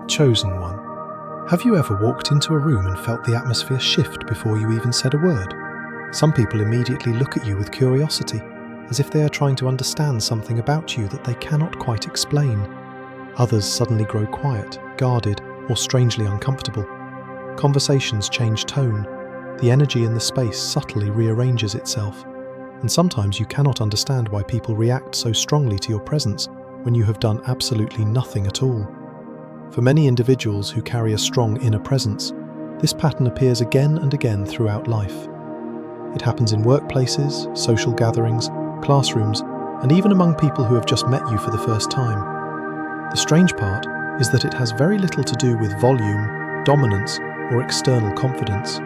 Chosen one. Have you ever walked into a room and felt the atmosphere shift before you even said a word? Some people immediately look at you with curiosity, as if they are trying to understand something about you that they cannot quite explain. Others suddenly grow quiet, guarded, or strangely uncomfortable. Conversations change tone. The energy in the space subtly rearranges itself. And sometimes you cannot understand why people react so strongly to your presence when you have done absolutely nothing at all. For many individuals who carry a strong inner presence, this pattern appears again and again throughout life. It happens in workplaces, social gatherings, classrooms, and even among people who have just met you for the first time. The strange part is that it has very little to do with volume, dominance, or external confidence.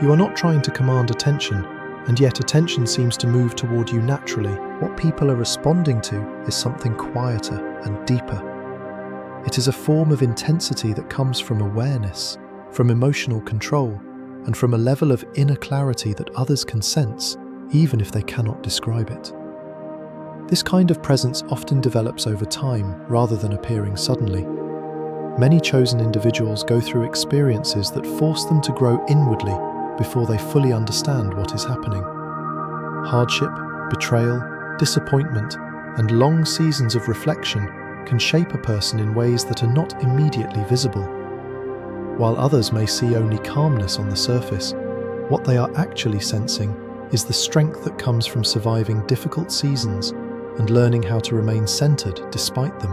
You are not trying to command attention, and yet attention seems to move toward you naturally. What people are responding to is something quieter and deeper. It is a form of intensity that comes from awareness, from emotional control, and from a level of inner clarity that others can sense, even if they cannot describe it. This kind of presence often develops over time rather than appearing suddenly. Many chosen individuals go through experiences that force them to grow inwardly before they fully understand what is happening. Hardship, betrayal, disappointment, and long seasons of reflection can shape a person in ways that are not immediately visible. While others may see only calmness on the surface, what they are actually sensing is the strength that comes from surviving difficult seasons and learning how to remain centered despite them.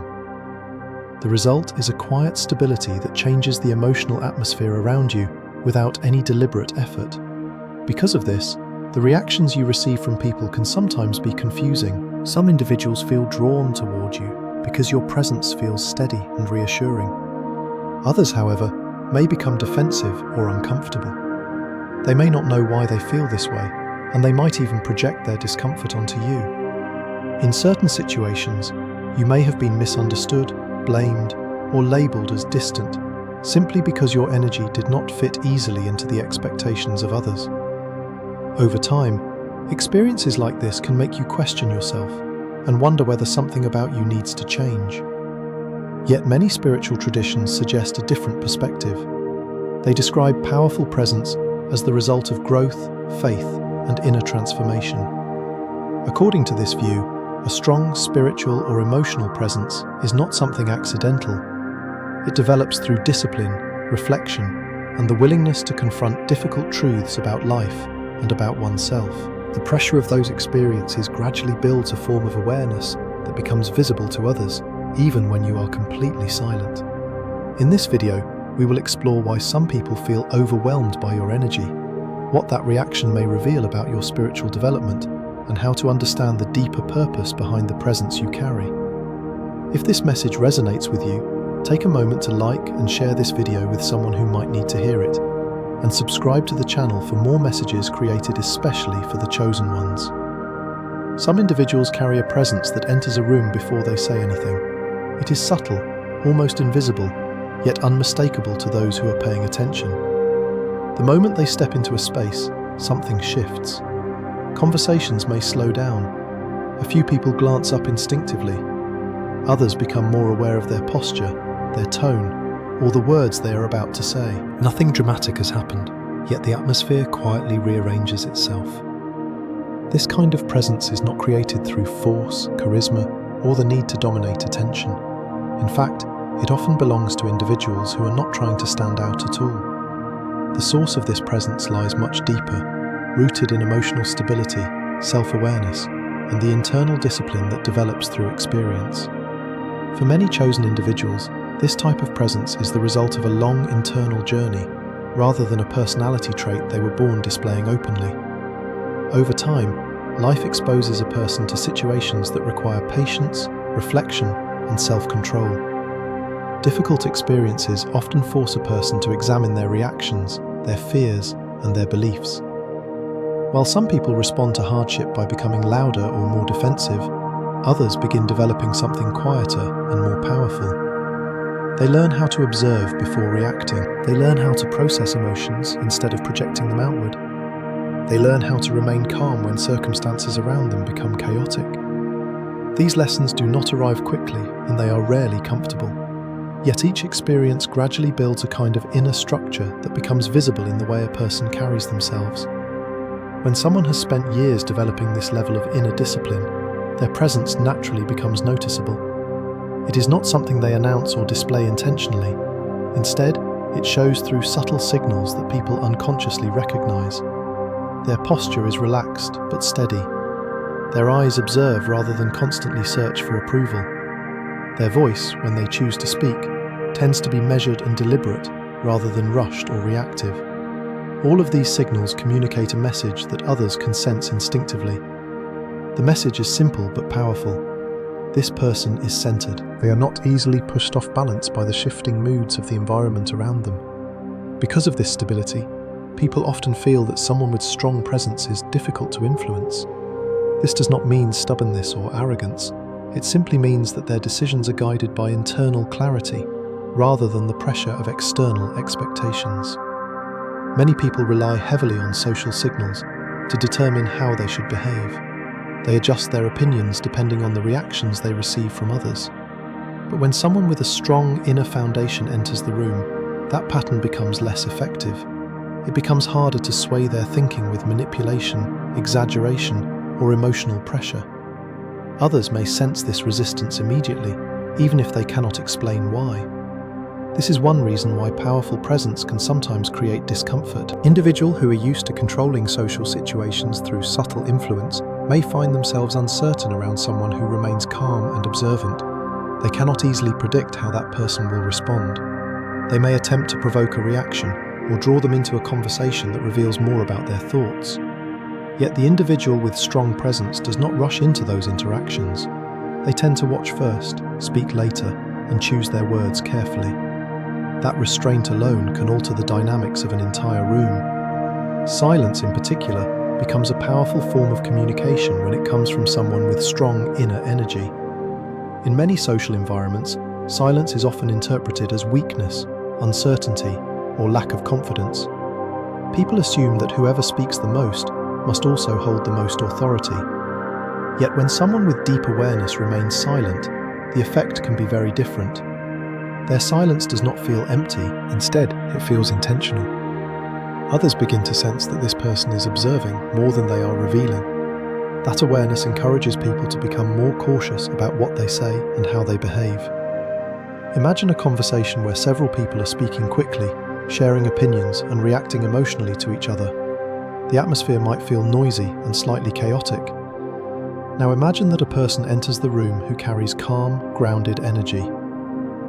The result is a quiet stability that changes the emotional atmosphere around you without any deliberate effort. Because of this, the reactions you receive from people can sometimes be confusing. Some individuals feel drawn toward you because your presence feels steady and reassuring. Others, however, may become defensive or uncomfortable. They may not know why they feel this way, and they might even project their discomfort onto you. In certain situations, you may have been misunderstood, blamed, or labeled as distant, simply because your energy did not fit easily into the expectations of others. Over time, experiences like this can make you question yourself and wonder whether something about you needs to change. Yet many spiritual traditions suggest a different perspective. They describe powerful presence as the result of growth, faith, and inner transformation. According to this view, a strong spiritual or emotional presence is not something accidental. It develops through discipline, reflection, and the willingness to confront difficult truths about life and about oneself. The pressure of those experiences gradually builds a form of awareness that becomes visible to others, even when you are completely silent. In this video, we will explore why some people feel overwhelmed by your energy, what that reaction may reveal about your spiritual development, and how to understand the deeper purpose behind the presence you carry. If this message resonates with you, take a moment to like and share this video with someone who might need to hear it, and subscribe to the channel for more messages created especially for the chosen ones. Some individuals carry a presence that enters a room before they say anything. It is subtle, almost invisible, yet unmistakable to those who are paying attention. The moment they step into a space, something shifts. Conversations may slow down. A few people glance up instinctively. Others become more aware of their posture, their tone, or the words they are about to say. Nothing dramatic has happened, yet the atmosphere quietly rearranges itself. This kind of presence is not created through force, charisma, or the need to dominate attention. In fact, it often belongs to individuals who are not trying to stand out at all. The source of this presence lies much deeper, rooted in emotional stability, self-awareness, and the internal discipline that develops through experience. For many chosen individuals, this type of presence is the result of a long internal journey, rather than a personality trait they were born displaying openly. Over time, life exposes a person to situations that require patience, reflection, and self-control. Difficult experiences often force a person to examine their reactions, their fears, and their beliefs. While some people respond to hardship by becoming louder or more defensive, others begin developing something quieter and more powerful. They learn how to observe before reacting. They learn how to process emotions instead of projecting them outward. They learn how to remain calm when circumstances around them become chaotic. These lessons do not arrive quickly, and they are rarely comfortable. Yet each experience gradually builds a kind of inner structure that becomes visible in the way a person carries themselves. When someone has spent years developing this level of inner discipline, their presence naturally becomes noticeable. It is not something they announce or display intentionally. Instead, it shows through subtle signals that people unconsciously recognize. Their posture is relaxed but steady. Their eyes observe rather than constantly search for approval. Their voice, when they choose to speak, tends to be measured and deliberate rather than rushed or reactive. All of these signals communicate a message that others can sense instinctively. The message is simple but powerful. This person is centered. They are not easily pushed off balance by the shifting moods of the environment around them. Because of this stability, people often feel that someone with strong presence is difficult to influence. This does not mean stubbornness or arrogance. It simply means that their decisions are guided by internal clarity, rather than the pressure of external expectations. Many people rely heavily on social signals to determine how they should behave. They adjust their opinions depending on the reactions they receive from others. But when someone with a strong inner foundation enters the room, that pattern becomes less effective. It becomes harder to sway their thinking with manipulation, exaggeration, or emotional pressure. Others may sense this resistance immediately, even if they cannot explain why. This is one reason why powerful presence can sometimes create discomfort. Individuals who are used to controlling social situations through subtle influence may find themselves uncertain around someone who remains calm and observant. They cannot easily predict how that person will respond. They may attempt to provoke a reaction or draw them into a conversation that reveals more about their thoughts. Yet the individual with strong presence does not rush into those interactions. They tend to watch first, speak later, and choose their words carefully. That restraint alone can alter the dynamics of an entire room. Silence, in particular, becomes a powerful form of communication when it comes from someone with strong inner energy. In many social environments, silence is often interpreted as weakness, uncertainty, or lack of confidence. People assume that whoever speaks the most must also hold the most authority. Yet when someone with deep awareness remains silent, the effect can be very different. Their silence does not feel empty, instead it feels intentional. Others begin to sense that this person is observing more than they are revealing. That awareness encourages people to become more cautious about what they say and how they behave. Imagine a conversation where several people are speaking quickly, sharing opinions and reacting emotionally to each other. The atmosphere might feel noisy and slightly chaotic. Now imagine that a person enters the room who carries calm, grounded energy.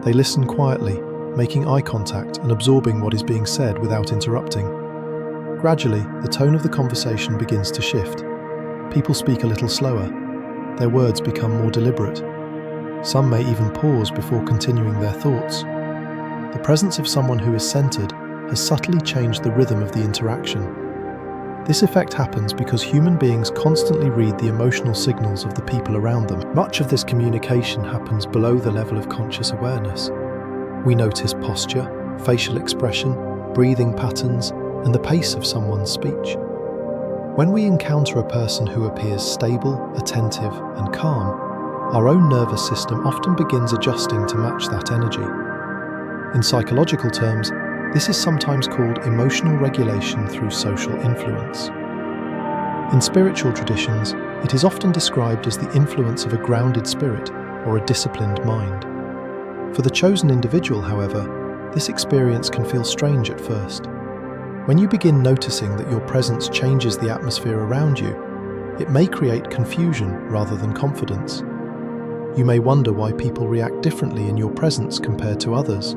They listen quietly, making eye contact and absorbing what is being said without interrupting. Gradually, the tone of the conversation begins to shift. People speak a little slower. Their words become more deliberate. Some may even pause before continuing their thoughts. The presence of someone who is centered has subtly changed the rhythm of the interaction. This effect happens because human beings constantly read the emotional signals of the people around them. Much of this communication happens below the level of conscious awareness. We notice posture, facial expression, breathing patterns, and the pace of someone's speech. When we encounter a person who appears stable, attentive, and calm, our own nervous system often begins adjusting to match that energy. In psychological terms, this is sometimes called emotional regulation through social influence. In spiritual traditions, it is often described as the influence of a grounded spirit or a disciplined mind. For the chosen individual, however, this experience can feel strange at first. When you begin noticing that your presence changes the atmosphere around you, it may create confusion rather than confidence. You may wonder why people react differently in your presence compared to others.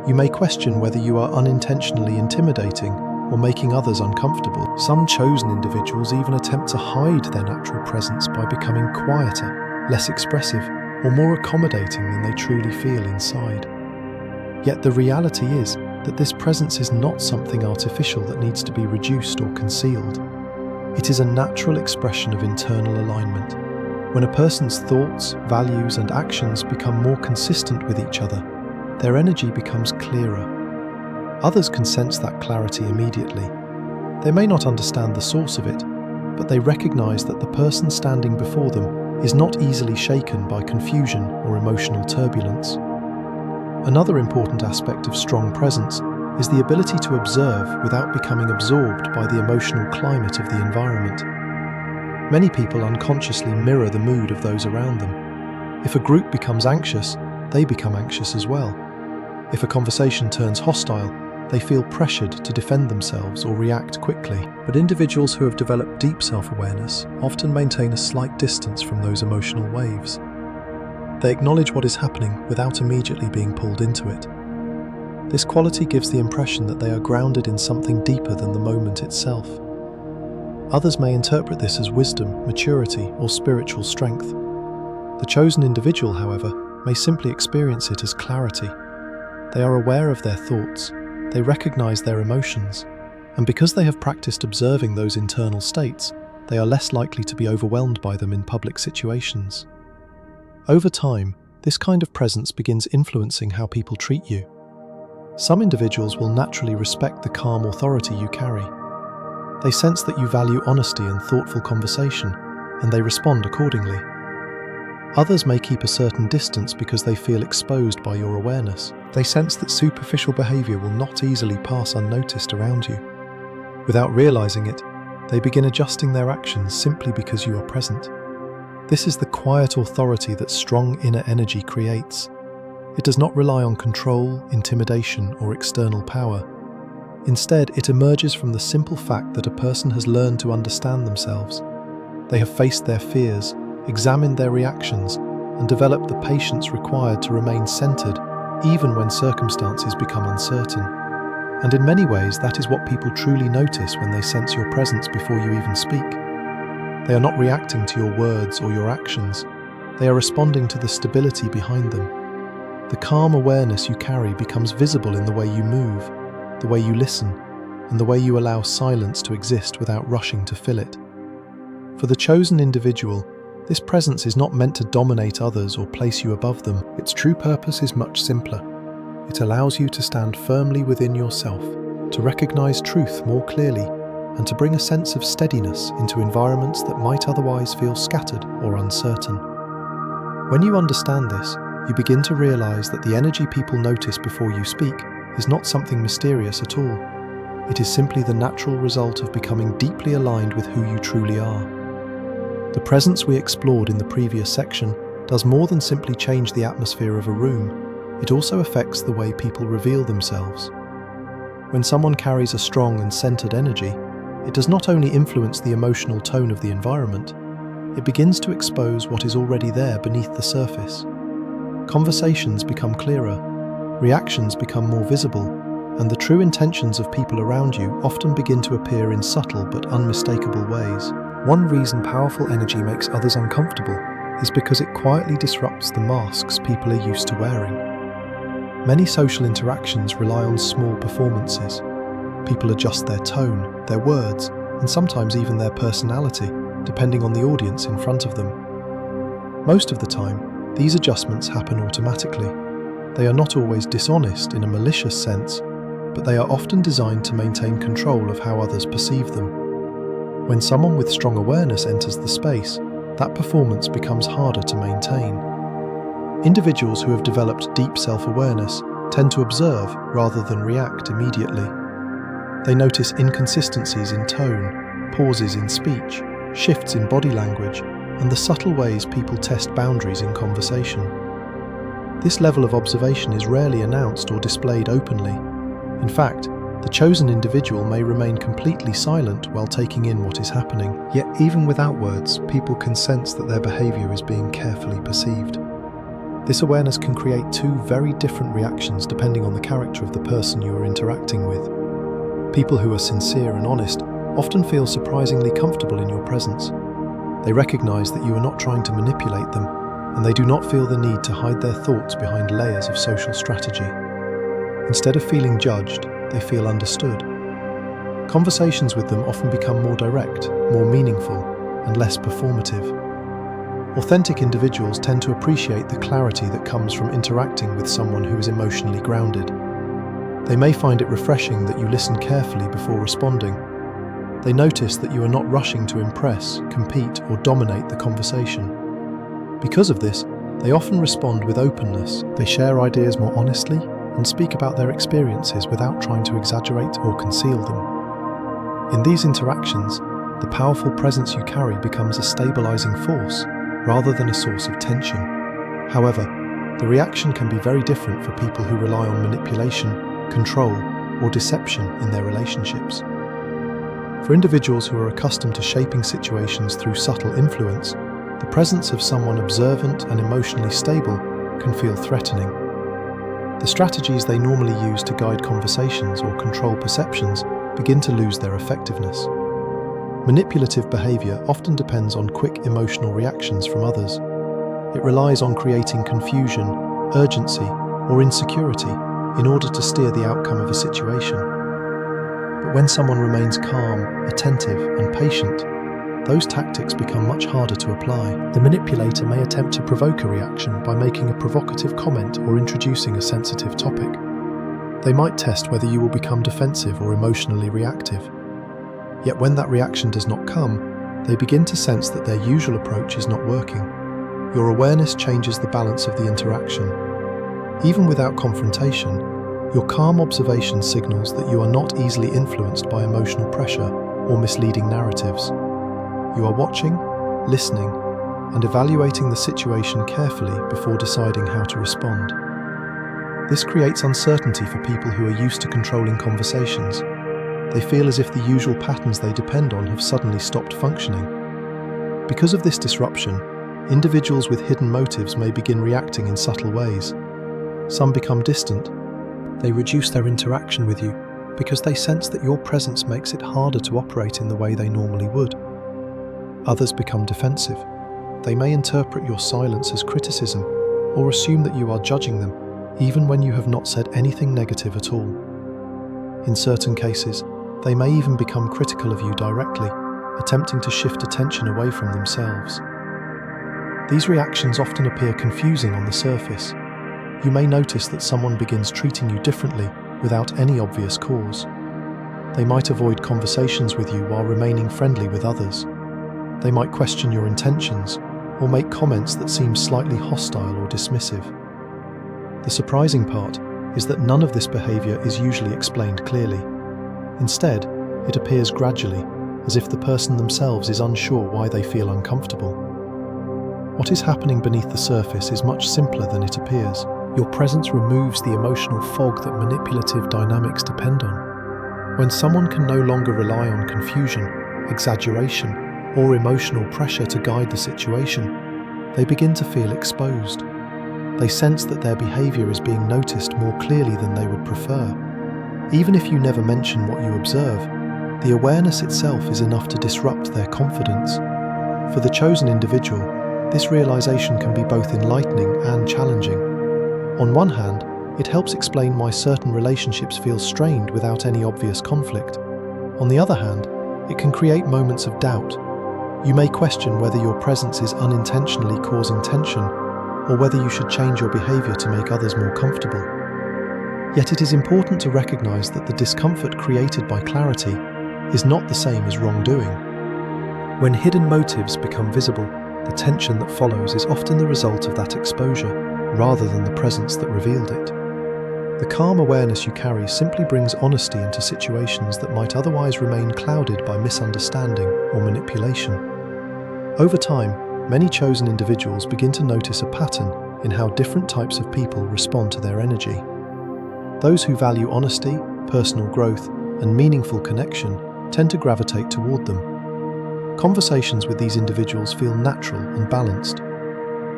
You may question whether you are unintentionally intimidating or making others uncomfortable. Some chosen individuals even attempt to hide their natural presence by becoming quieter, less expressive, or more accommodating than they truly feel inside. Yet the reality is that this presence is not something artificial that needs to be reduced or concealed. It is a natural expression of internal alignment. When a person's thoughts, values, and actions become more consistent with each other, their energy becomes clearer. Others can sense that clarity immediately. They may not understand the source of it, but they recognize that the person standing before them is not easily shaken by confusion or emotional turbulence. Another important aspect of strong presence is the ability to observe without becoming absorbed by the emotional climate of the environment. Many people unconsciously mirror the mood of those around them. If a group becomes anxious, they become anxious as well. If a conversation turns hostile, they feel pressured to defend themselves or react quickly. But individuals who have developed deep self-awareness often maintain a slight distance from those emotional waves. They acknowledge what is happening without immediately being pulled into it. This quality gives the impression that they are grounded in something deeper than the moment itself. Others may interpret this as wisdom, maturity, or spiritual strength. The chosen individual, however, may simply experience it as clarity. They are aware of their thoughts, they recognize their emotions, and because they have practiced observing those internal states, they are less likely to be overwhelmed by them in public situations. Over time, this kind of presence begins influencing how people treat you. Some individuals will naturally respect the calm authority you carry. They sense that you value honesty and thoughtful conversation, and they respond accordingly. Others may keep a certain distance because they feel exposed by your awareness. They sense that superficial behavior will not easily pass unnoticed around you. Without realizing it, they begin adjusting their actions simply because you are present. This is the quiet authority that strong inner energy creates. It does not rely on control, intimidation, or external power. Instead, it emerges from the simple fact that a person has learned to understand themselves. They have faced their fears, examined their reactions, and developed the patience required to remain centered even when circumstances become uncertain. And in many ways, that is what people truly notice when they sense your presence before you even speak. They are not reacting to your words or your actions. They are responding to the stability behind them. The calm awareness you carry becomes visible in the way you move, the way you listen, and the way you allow silence to exist without rushing to fill it. For the chosen individual, this presence is not meant to dominate others or place you above them. Its true purpose is much simpler. It allows you to stand firmly within yourself, to recognize truth more clearly, and to bring a sense of steadiness into environments that might otherwise feel scattered or uncertain. When you understand this, you begin to realize that the energy people notice before you speak is not something mysterious at all. It is simply the natural result of becoming deeply aligned with who you truly are. The presence we explored in the previous section does more than simply change the atmosphere of a room. It also affects the way people reveal themselves. When someone carries a strong and centered energy, it does not only influence the emotional tone of the environment, it begins to expose what is already there beneath the surface. Conversations become clearer, reactions become more visible, and the true intentions of people around you often begin to appear in subtle but unmistakable ways. One reason powerful energy makes others uncomfortable is because it quietly disrupts the masks people are used to wearing. Many social interactions rely on small performances. People adjust their tone, their words, and sometimes even their personality, depending on the audience in front of them. Most of the time, these adjustments happen automatically. They are not always dishonest in a malicious sense, but they are often designed to maintain control of how others perceive them. When someone with strong awareness enters the space, that performance becomes harder to maintain. Individuals who have developed deep self-awareness tend to observe rather than react immediately. They notice inconsistencies in tone, pauses in speech, shifts in body language, and the subtle ways people test boundaries in conversation. This level of observation is rarely announced or displayed openly. In fact, the chosen individual may remain completely silent while taking in what is happening. Yet even without words, people can sense that their behavior is being carefully perceived. This awareness can create two very different reactions depending on the character of the person you are interacting with. People who are sincere and honest often feel surprisingly comfortable in your presence. They recognize that you are not trying to manipulate them, and they do not feel the need to hide their thoughts behind layers of social strategy. Instead of feeling judged, they feel understood. Conversations with them often become more direct, more meaningful, and less performative. Authentic individuals tend to appreciate the clarity that comes from interacting with someone who is emotionally grounded. They may find it refreshing that you listen carefully before responding. They notice that you are not rushing to impress, compete, or dominate the conversation. Because of this, They often respond with openness. They share ideas more honestly and speak about their experiences without trying to exaggerate or conceal them. In these interactions, the powerful presence you carry becomes a stabilizing force rather than a source of tension. However, the reaction can be very different for people who rely on manipulation, control, or deception in their relationships. For individuals who are accustomed to shaping situations through subtle influence, the presence of someone observant and emotionally stable can feel threatening. The strategies they normally use to guide conversations or control perceptions begin to lose their effectiveness. Manipulative behavior often depends on quick emotional reactions from others. It relies on creating confusion, urgency, or insecurity in order to steer the outcome of a situation. But when someone remains calm, attentive, and patient, those tactics become much harder to apply. The manipulator may attempt to provoke a reaction by making a provocative comment or introducing a sensitive topic. They might test whether you will become defensive or emotionally reactive. Yet when that reaction does not come, they begin to sense that their usual approach is not working. Your awareness changes the balance of the interaction. Even without confrontation, your calm observation signals that you are not easily influenced by emotional pressure or misleading narratives. You are watching, listening, and evaluating the situation carefully before deciding how to respond. This creates uncertainty for people who are used to controlling conversations. They feel as if the usual patterns they depend on have suddenly stopped functioning. Because of this disruption, individuals with hidden motives may begin reacting in subtle ways. Some become distant. They reduce their interaction with you because they sense that your presence makes it harder to operate in the way they normally would. Others become defensive. They may interpret your silence as criticism or assume that you are judging them, even when you have not said anything negative at all. In certain cases, they may even become critical of you directly, attempting to shift attention away from themselves. These reactions often appear confusing on the surface. You may notice that someone begins treating you differently without any obvious cause. They might avoid conversations with you while remaining friendly with others. They might question your intentions or make comments that seem slightly hostile or dismissive. The surprising part is that none of this behavior is usually explained clearly. Instead, it appears gradually, as if the person themselves is unsure why they feel uncomfortable. What is happening beneath the surface is much simpler than it appears. Your presence removes the emotional fog that manipulative dynamics depend on. When someone can no longer rely on confusion, exaggeration, or emotional pressure to guide the situation, they begin to feel exposed. They sense that their behavior is being noticed more clearly than they would prefer. Even if you never mention what you observe, the awareness itself is enough to disrupt their confidence. For the chosen individual, this realization can be both enlightening and challenging. On one hand, it helps explain why certain relationships feel strained without any obvious conflict. On the other hand, it can create moments of doubt. You may question whether your presence is unintentionally causing tension, or whether you should change your behavior to make others more comfortable. Yet it is important to recognize that the discomfort created by clarity is not the same as wrongdoing. When hidden motives become visible, the tension that follows is often the result of that exposure, rather than the presence that revealed it. The calm awareness you carry simply brings honesty into situations that might otherwise remain clouded by misunderstanding or manipulation. Over time, many chosen individuals begin to notice a pattern in how different types of people respond to their energy. Those who value honesty, personal growth, and meaningful connection tend to gravitate toward them. Conversations with these individuals feel natural and balanced.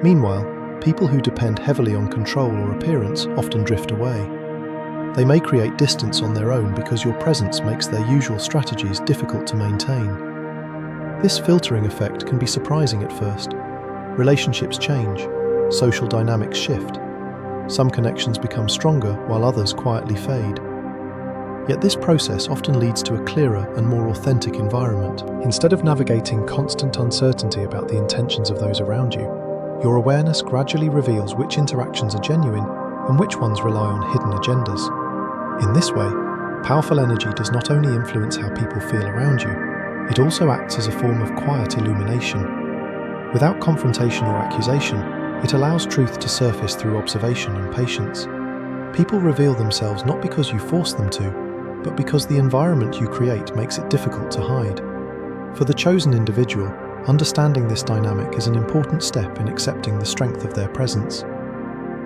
Meanwhile, people who depend heavily on control or appearance often drift away. They may create distance on their own because your presence makes their usual strategies difficult to maintain. This filtering effect can be surprising at first. Relationships change, social dynamics shift. Some connections become stronger while others quietly fade. Yet this process often leads to a clearer and more authentic environment. Instead of navigating constant uncertainty about the intentions of those around you, your awareness gradually reveals which interactions are genuine and which ones rely on hidden agendas. In this way, powerful energy does not only influence how people feel around you, it also acts as a form of quiet illumination. Without confrontation or accusation, It allows truth to surface through observation and patience. People reveal themselves not because you force them to, but because the environment you create makes it difficult to hide. For the chosen individual, understanding this dynamic is an important step in accepting the strength of their presence.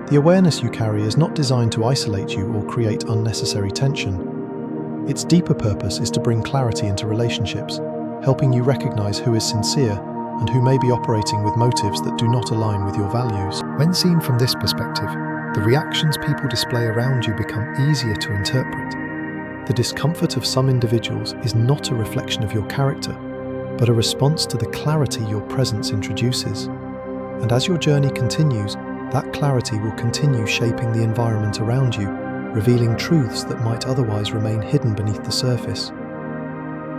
The awareness you carry is not designed to isolate you or create unnecessary tension. Its deeper purpose is to bring clarity into relationships, helping you recognize who is sincere and who may be operating with motives that do not align with your values. When seen from this perspective, the reactions people display around you become easier to interpret. The discomfort of some individuals is not a reflection of your character, but a response to the clarity your presence introduces. And as your journey continues, that clarity will continue shaping the environment around you, revealing truths that might otherwise remain hidden beneath the surface.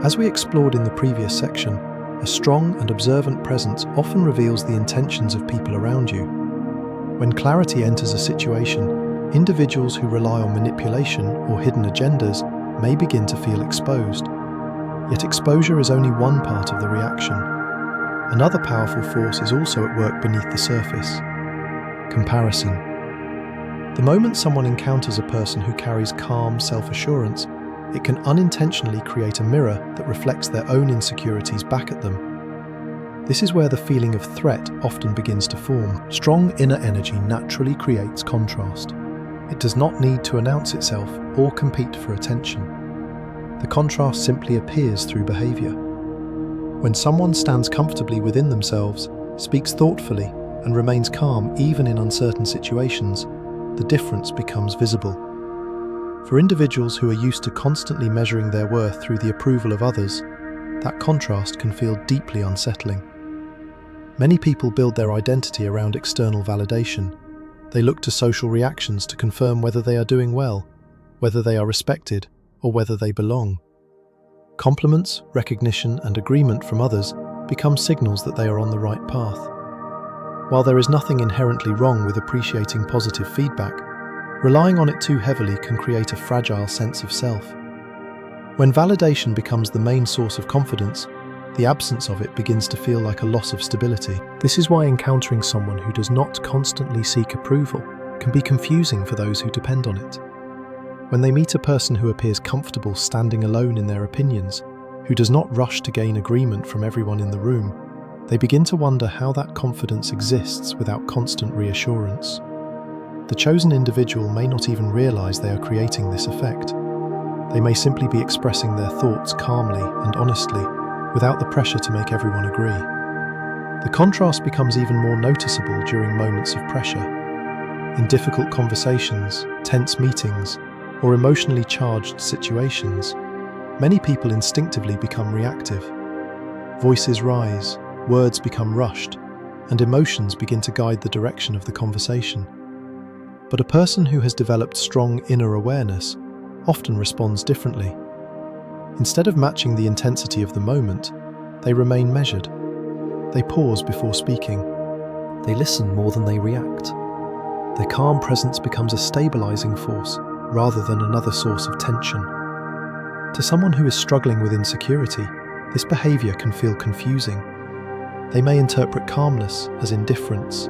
As we explored in the previous section, a strong and observant presence often reveals the intentions of people around you. When clarity enters a situation, individuals who rely on manipulation or hidden agendas may begin to feel exposed. Yet exposure is only one part of the reaction. Another powerful force is also at work beneath the surface: comparison. The moment someone encounters a person who carries calm self-assurance, it can unintentionally create a mirror that reflects their own insecurities back at them. This is where the feeling of threat often begins to form. Strong inner energy naturally creates contrast. It does not need to announce itself or compete for attention. The contrast simply appears through behavior. When someone stands comfortably within themselves, speaks thoughtfully, and remains calm even in uncertain situations, the difference becomes visible. For individuals who are used to constantly measuring their worth through the approval of others, that contrast can feel deeply unsettling. Many people build their identity around external validation. They look to social reactions to confirm whether they are doing well, whether they are respected, or whether they belong. Compliments, recognition, and agreement from others become signals that they are on the right path. While there is nothing inherently wrong with appreciating positive feedback, relying on it too heavily can create a fragile sense of self. When validation becomes the main source of confidence, the absence of it begins to feel like a loss of stability. This is why encountering someone who does not constantly seek approval can be confusing for those who depend on it. When they meet a person who appears comfortable standing alone in their opinions, who does not rush to gain agreement from everyone in the room, they begin to wonder how that confidence exists without constant reassurance. The chosen individual may not even realize they are creating this effect. They may simply be expressing their thoughts calmly and honestly, without the pressure to make everyone agree. The contrast becomes even more noticeable during moments of pressure. In difficult conversations, tense meetings, or emotionally charged situations, many people instinctively become reactive. Voices rise, words become rushed, and emotions begin to guide the direction of the conversation. But a person who has developed strong inner awareness often responds differently. Instead of matching the intensity of the moment, they remain measured. They pause before speaking. They listen more than they react. Their calm presence becomes a stabilizing force rather than another source of tension. To someone who is struggling with insecurity, this behavior can feel confusing. They may interpret calmness as indifference.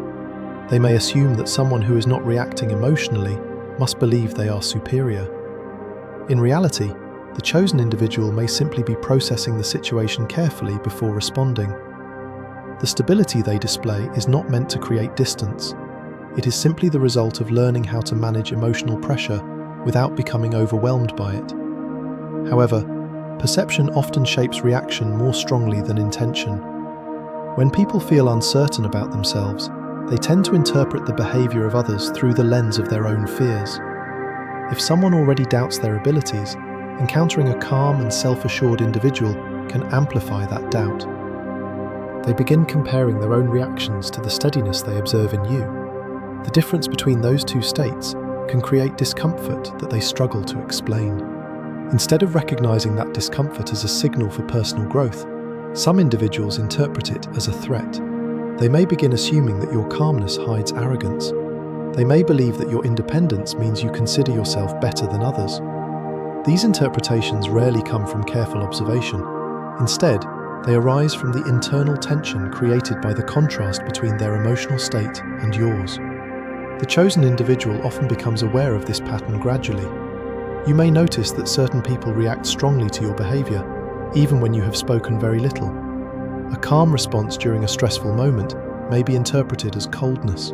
They may assume that someone who is not reacting emotionally must believe they are superior. In reality, the chosen individual may simply be processing the situation carefully before responding. The stability they display is not meant to create distance. It is simply the result of learning how to manage emotional pressure without becoming overwhelmed by it. However, perception often shapes reaction more strongly than intention. When people feel uncertain about themselves, they tend to interpret the behavior of others through the lens of their own fears. If someone already doubts their abilities, encountering a calm and self-assured individual can amplify that doubt. They begin comparing their own reactions to the steadiness they observe in you. The difference between those two states can create discomfort that they struggle to explain. Instead of recognizing that discomfort as a signal for personal growth, some individuals interpret it as a threat. They may begin assuming that your calmness hides arrogance. They may believe that your independence means you consider yourself better than others. These interpretations rarely come from careful observation. Instead, They arise from the internal tension created by the contrast between their emotional state and yours. The chosen individual often becomes aware of this pattern gradually. You may notice that certain people react strongly to your behavior, even when you have spoken very little. A calm response during a stressful moment may be interpreted as coldness.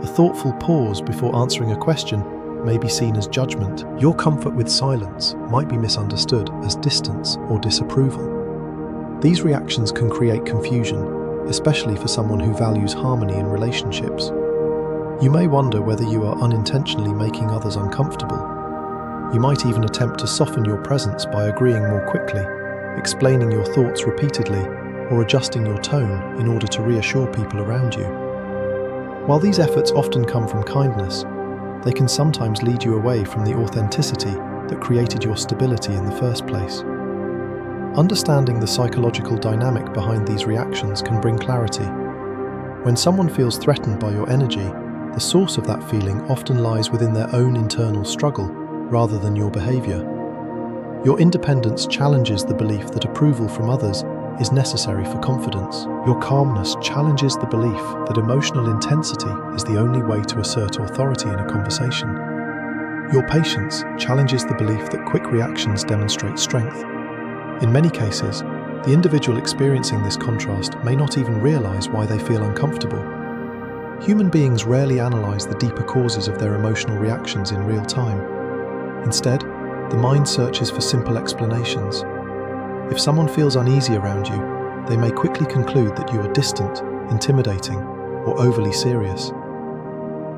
A thoughtful pause before answering a question may be seen as judgment. Your comfort with silence might be misunderstood as distance or disapproval. These reactions can create confusion, especially for someone who values harmony in relationships. You may wonder whether you are unintentionally making others uncomfortable. You might even attempt to soften your presence by agreeing more quickly, explaining your thoughts repeatedly, or adjusting your tone in order to reassure people around you. While these efforts often come from kindness, they can sometimes lead you away from the authenticity that created your stability in the first place. Understanding the psychological dynamic behind these reactions can bring clarity. When someone feels threatened by your energy, the source of that feeling often lies within their own internal struggle rather than your behavior. Your independence challenges the belief that approval from others is necessary for confidence. Your calmness challenges the belief that emotional intensity is the only way to assert authority in a conversation. Your patience challenges the belief that quick reactions demonstrate strength. In many cases, the individual experiencing this contrast may not even realize why they feel uncomfortable. Human beings rarely analyze the deeper causes of their emotional reactions in real time. Instead, the mind searches for simple explanations. If someone feels uneasy around you, they may quickly conclude that you are distant, intimidating, or overly serious.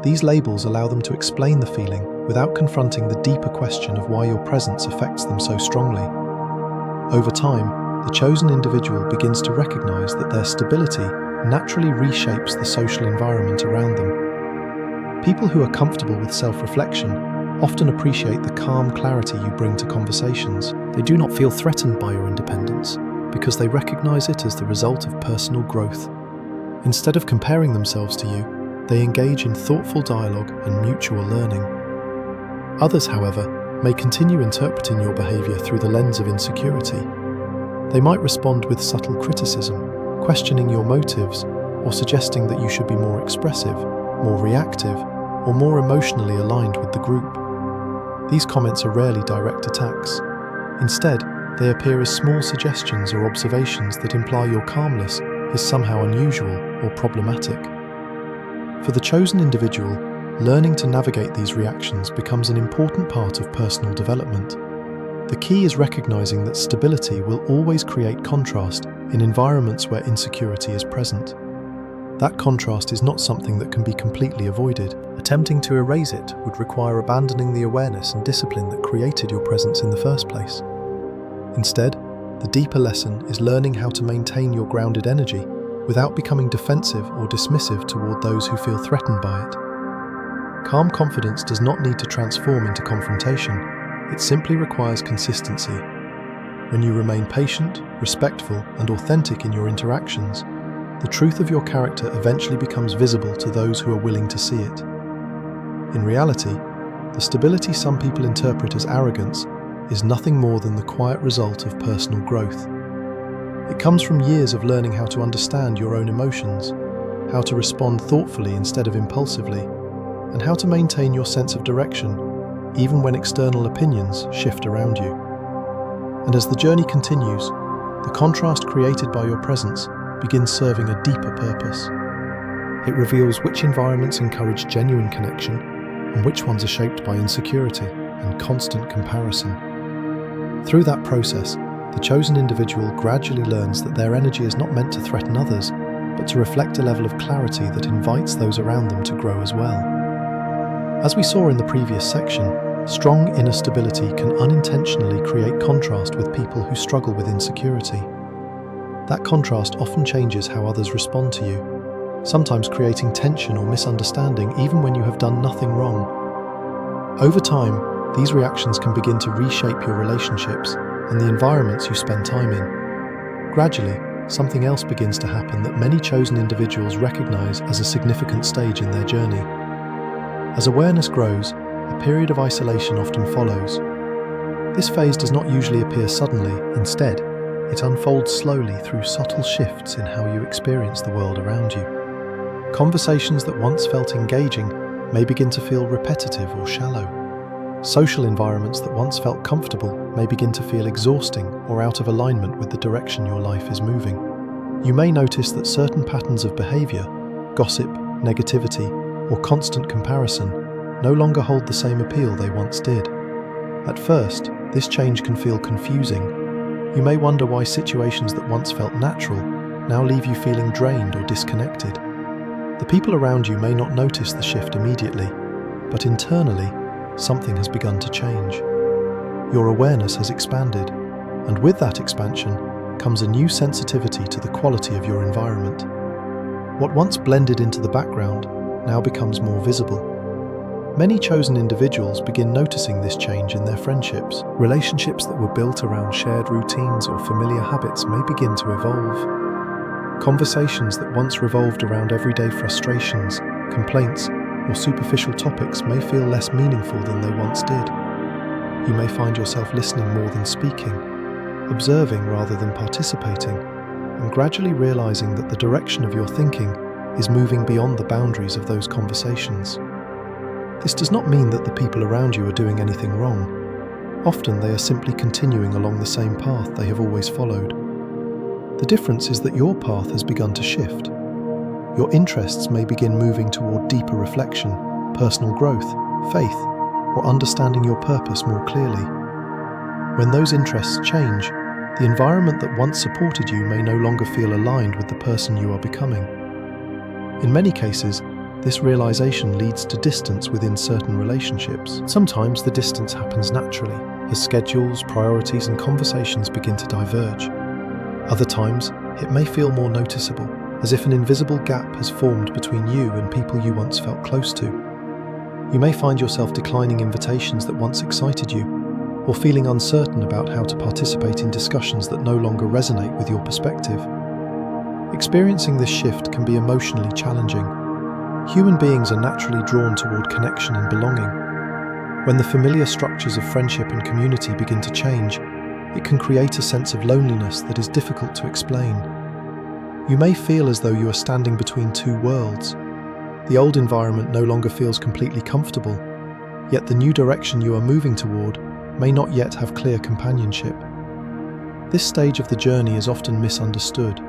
These labels allow them to explain the feeling without confronting the deeper question of why your presence affects them so strongly. Over time, the chosen individual begins to recognize that their stability naturally reshapes the social environment around them. People who are comfortable with self-reflection often appreciate the calm clarity you bring to conversations. They do not feel threatened by your independence because they recognize it as the result of personal growth. Instead of comparing themselves to you, they engage in thoughtful dialogue and mutual learning. Others, however, may continue interpreting your behavior through the lens of insecurity. They might respond with subtle criticism, questioning your motives, or suggesting that you should be more expressive, more reactive, or more emotionally aligned with the group. These comments are rarely direct attacks. Instead, they appear as small suggestions or observations that imply your calmness is somehow unusual or problematic. For the chosen individual, learning to navigate these reactions becomes an important part of personal development. The key is recognizing that stability will always create contrast in environments where insecurity is present. That contrast is not something that can be completely avoided. Attempting to erase it would require abandoning the awareness and discipline that created your presence in the first place. Instead, the deeper lesson is learning how to maintain your grounded energy without becoming defensive or dismissive toward those who feel threatened by it. Calm confidence does not need to transform into confrontation. It simply requires consistency. When you remain patient, respectful, and authentic in your interactions, the truth of your character eventually becomes visible to those who are willing to see it. In reality, the stability some people interpret as arrogance is nothing more than the quiet result of personal growth. It comes from years of learning how to understand your own emotions, how to respond thoughtfully instead of impulsively, and how to maintain your sense of direction, even when external opinions shift around you. And as the journey continues, the contrast created by your presence begins serving a deeper purpose. It reveals which environments encourage genuine connection and which ones are shaped by insecurity and constant comparison. Through that process, the chosen individual gradually learns that their energy is not meant to threaten others, but to reflect a level of clarity that invites those around them to grow as well. As we saw in the previous section, strong inner stability can unintentionally create contrast with people who struggle with insecurity. That contrast often changes how others respond to you, sometimes creating tension or misunderstanding even when you have done nothing wrong. Over time, these reactions can begin to reshape your relationships and the environments you spend time in. Gradually, something else begins to happen that many chosen individuals recognize as a significant stage in their journey. As awareness grows, a period of isolation often follows. This phase does not usually appear suddenly. Instead, It unfolds slowly through subtle shifts in how you experience the world around you. Conversations that once felt engaging may begin to feel repetitive or shallow. Social environments that once felt comfortable may begin to feel exhausting or out of alignment with the direction your life is moving. You may notice that certain patterns of behavior, gossip, negativity, or constant comparison, no longer hold the same appeal they once did. At first, this change can feel confusing. You may wonder why situations that once felt natural now leave you feeling drained or disconnected. The people around you may not notice the shift immediately, but internally, something has begun to change. Your awareness has expanded, and with that expansion comes a new sensitivity to the quality of your environment. What once blended into the background now becomes more visible. Many chosen individuals begin noticing this change in their friendships. Relationships that were built around shared routines or familiar habits may begin to evolve. Conversations that once revolved around everyday frustrations, complaints, or superficial topics may feel less meaningful than they once did. You may find yourself listening more than speaking, observing rather than participating, and gradually realizing that the direction of your thinking is moving beyond the boundaries of those conversations. This does not mean that the people around you are doing anything wrong. Often they are simply continuing along the same path they have always followed. The difference is that your path has begun to shift. Your interests may begin moving toward deeper reflection, personal growth, faith, or understanding your purpose more clearly. When those interests change, the environment that once supported you may no longer feel aligned with the person you are becoming. In many cases, this realization leads to distance within certain relationships. Sometimes the distance happens naturally, as schedules, priorities, and conversations begin to diverge. Other times, it may feel more noticeable, as if an invisible gap has formed between you and people you once felt close to. You may find yourself declining invitations that once excited you, or feeling uncertain about how to participate in discussions that no longer resonate with your perspective. Experiencing this shift can be emotionally challenging. Human beings are naturally drawn toward connection and belonging. When the familiar structures of friendship and community begin to change, it can create a sense of loneliness that is difficult to explain. You may feel as though you are standing between two worlds. The old environment no longer feels completely comfortable, yet the new direction you are moving toward may not yet have clear companionship. This stage of the journey is often misunderstood.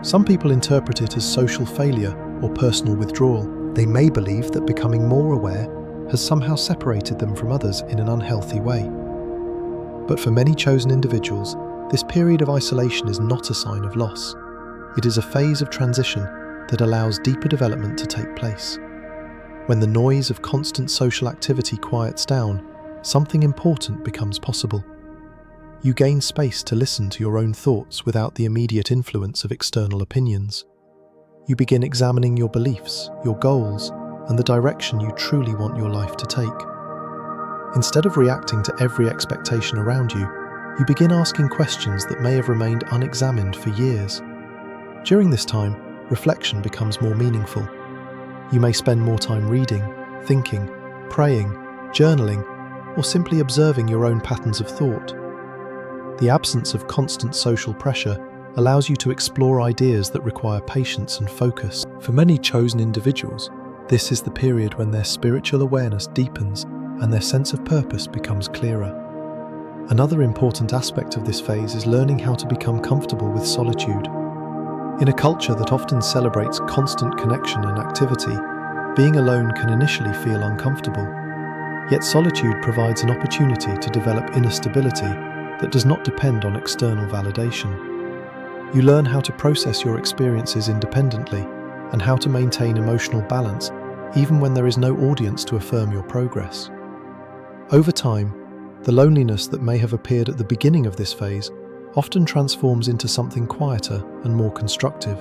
Some people interpret it as social failure or personal withdrawal. They may believe that becoming more aware has somehow separated them from others in an unhealthy way. But for many chosen individuals, this period of isolation is not a sign of loss. It is a phase of transition that allows deeper development to take place. When the noise of constant social activity quiets down, something important becomes possible. You gain space to listen to your own thoughts without the immediate influence of external opinions. You begin examining your beliefs, your goals, and the direction you truly want your life to take. Instead of reacting to every expectation around you, you begin asking questions that may have remained unexamined for years. During this time, reflection becomes more meaningful. You may spend more time reading, thinking, praying, journaling, or simply observing your own patterns of thought. The absence of constant social pressure allows you to explore ideas that require patience and focus. For many chosen individuals, this is the period when their spiritual awareness deepens and their sense of purpose becomes clearer. Another important aspect of this phase is learning how to become comfortable with solitude. In a culture that often celebrates constant connection and activity, being alone can initially feel uncomfortable. Yet solitude provides an opportunity to develop inner stability that does not depend on external validation. You learn how to process your experiences independently and how to maintain emotional balance even when there is no audience to affirm your progress. Over time, the loneliness that may have appeared at the beginning of this phase often transforms into something quieter and more constructive.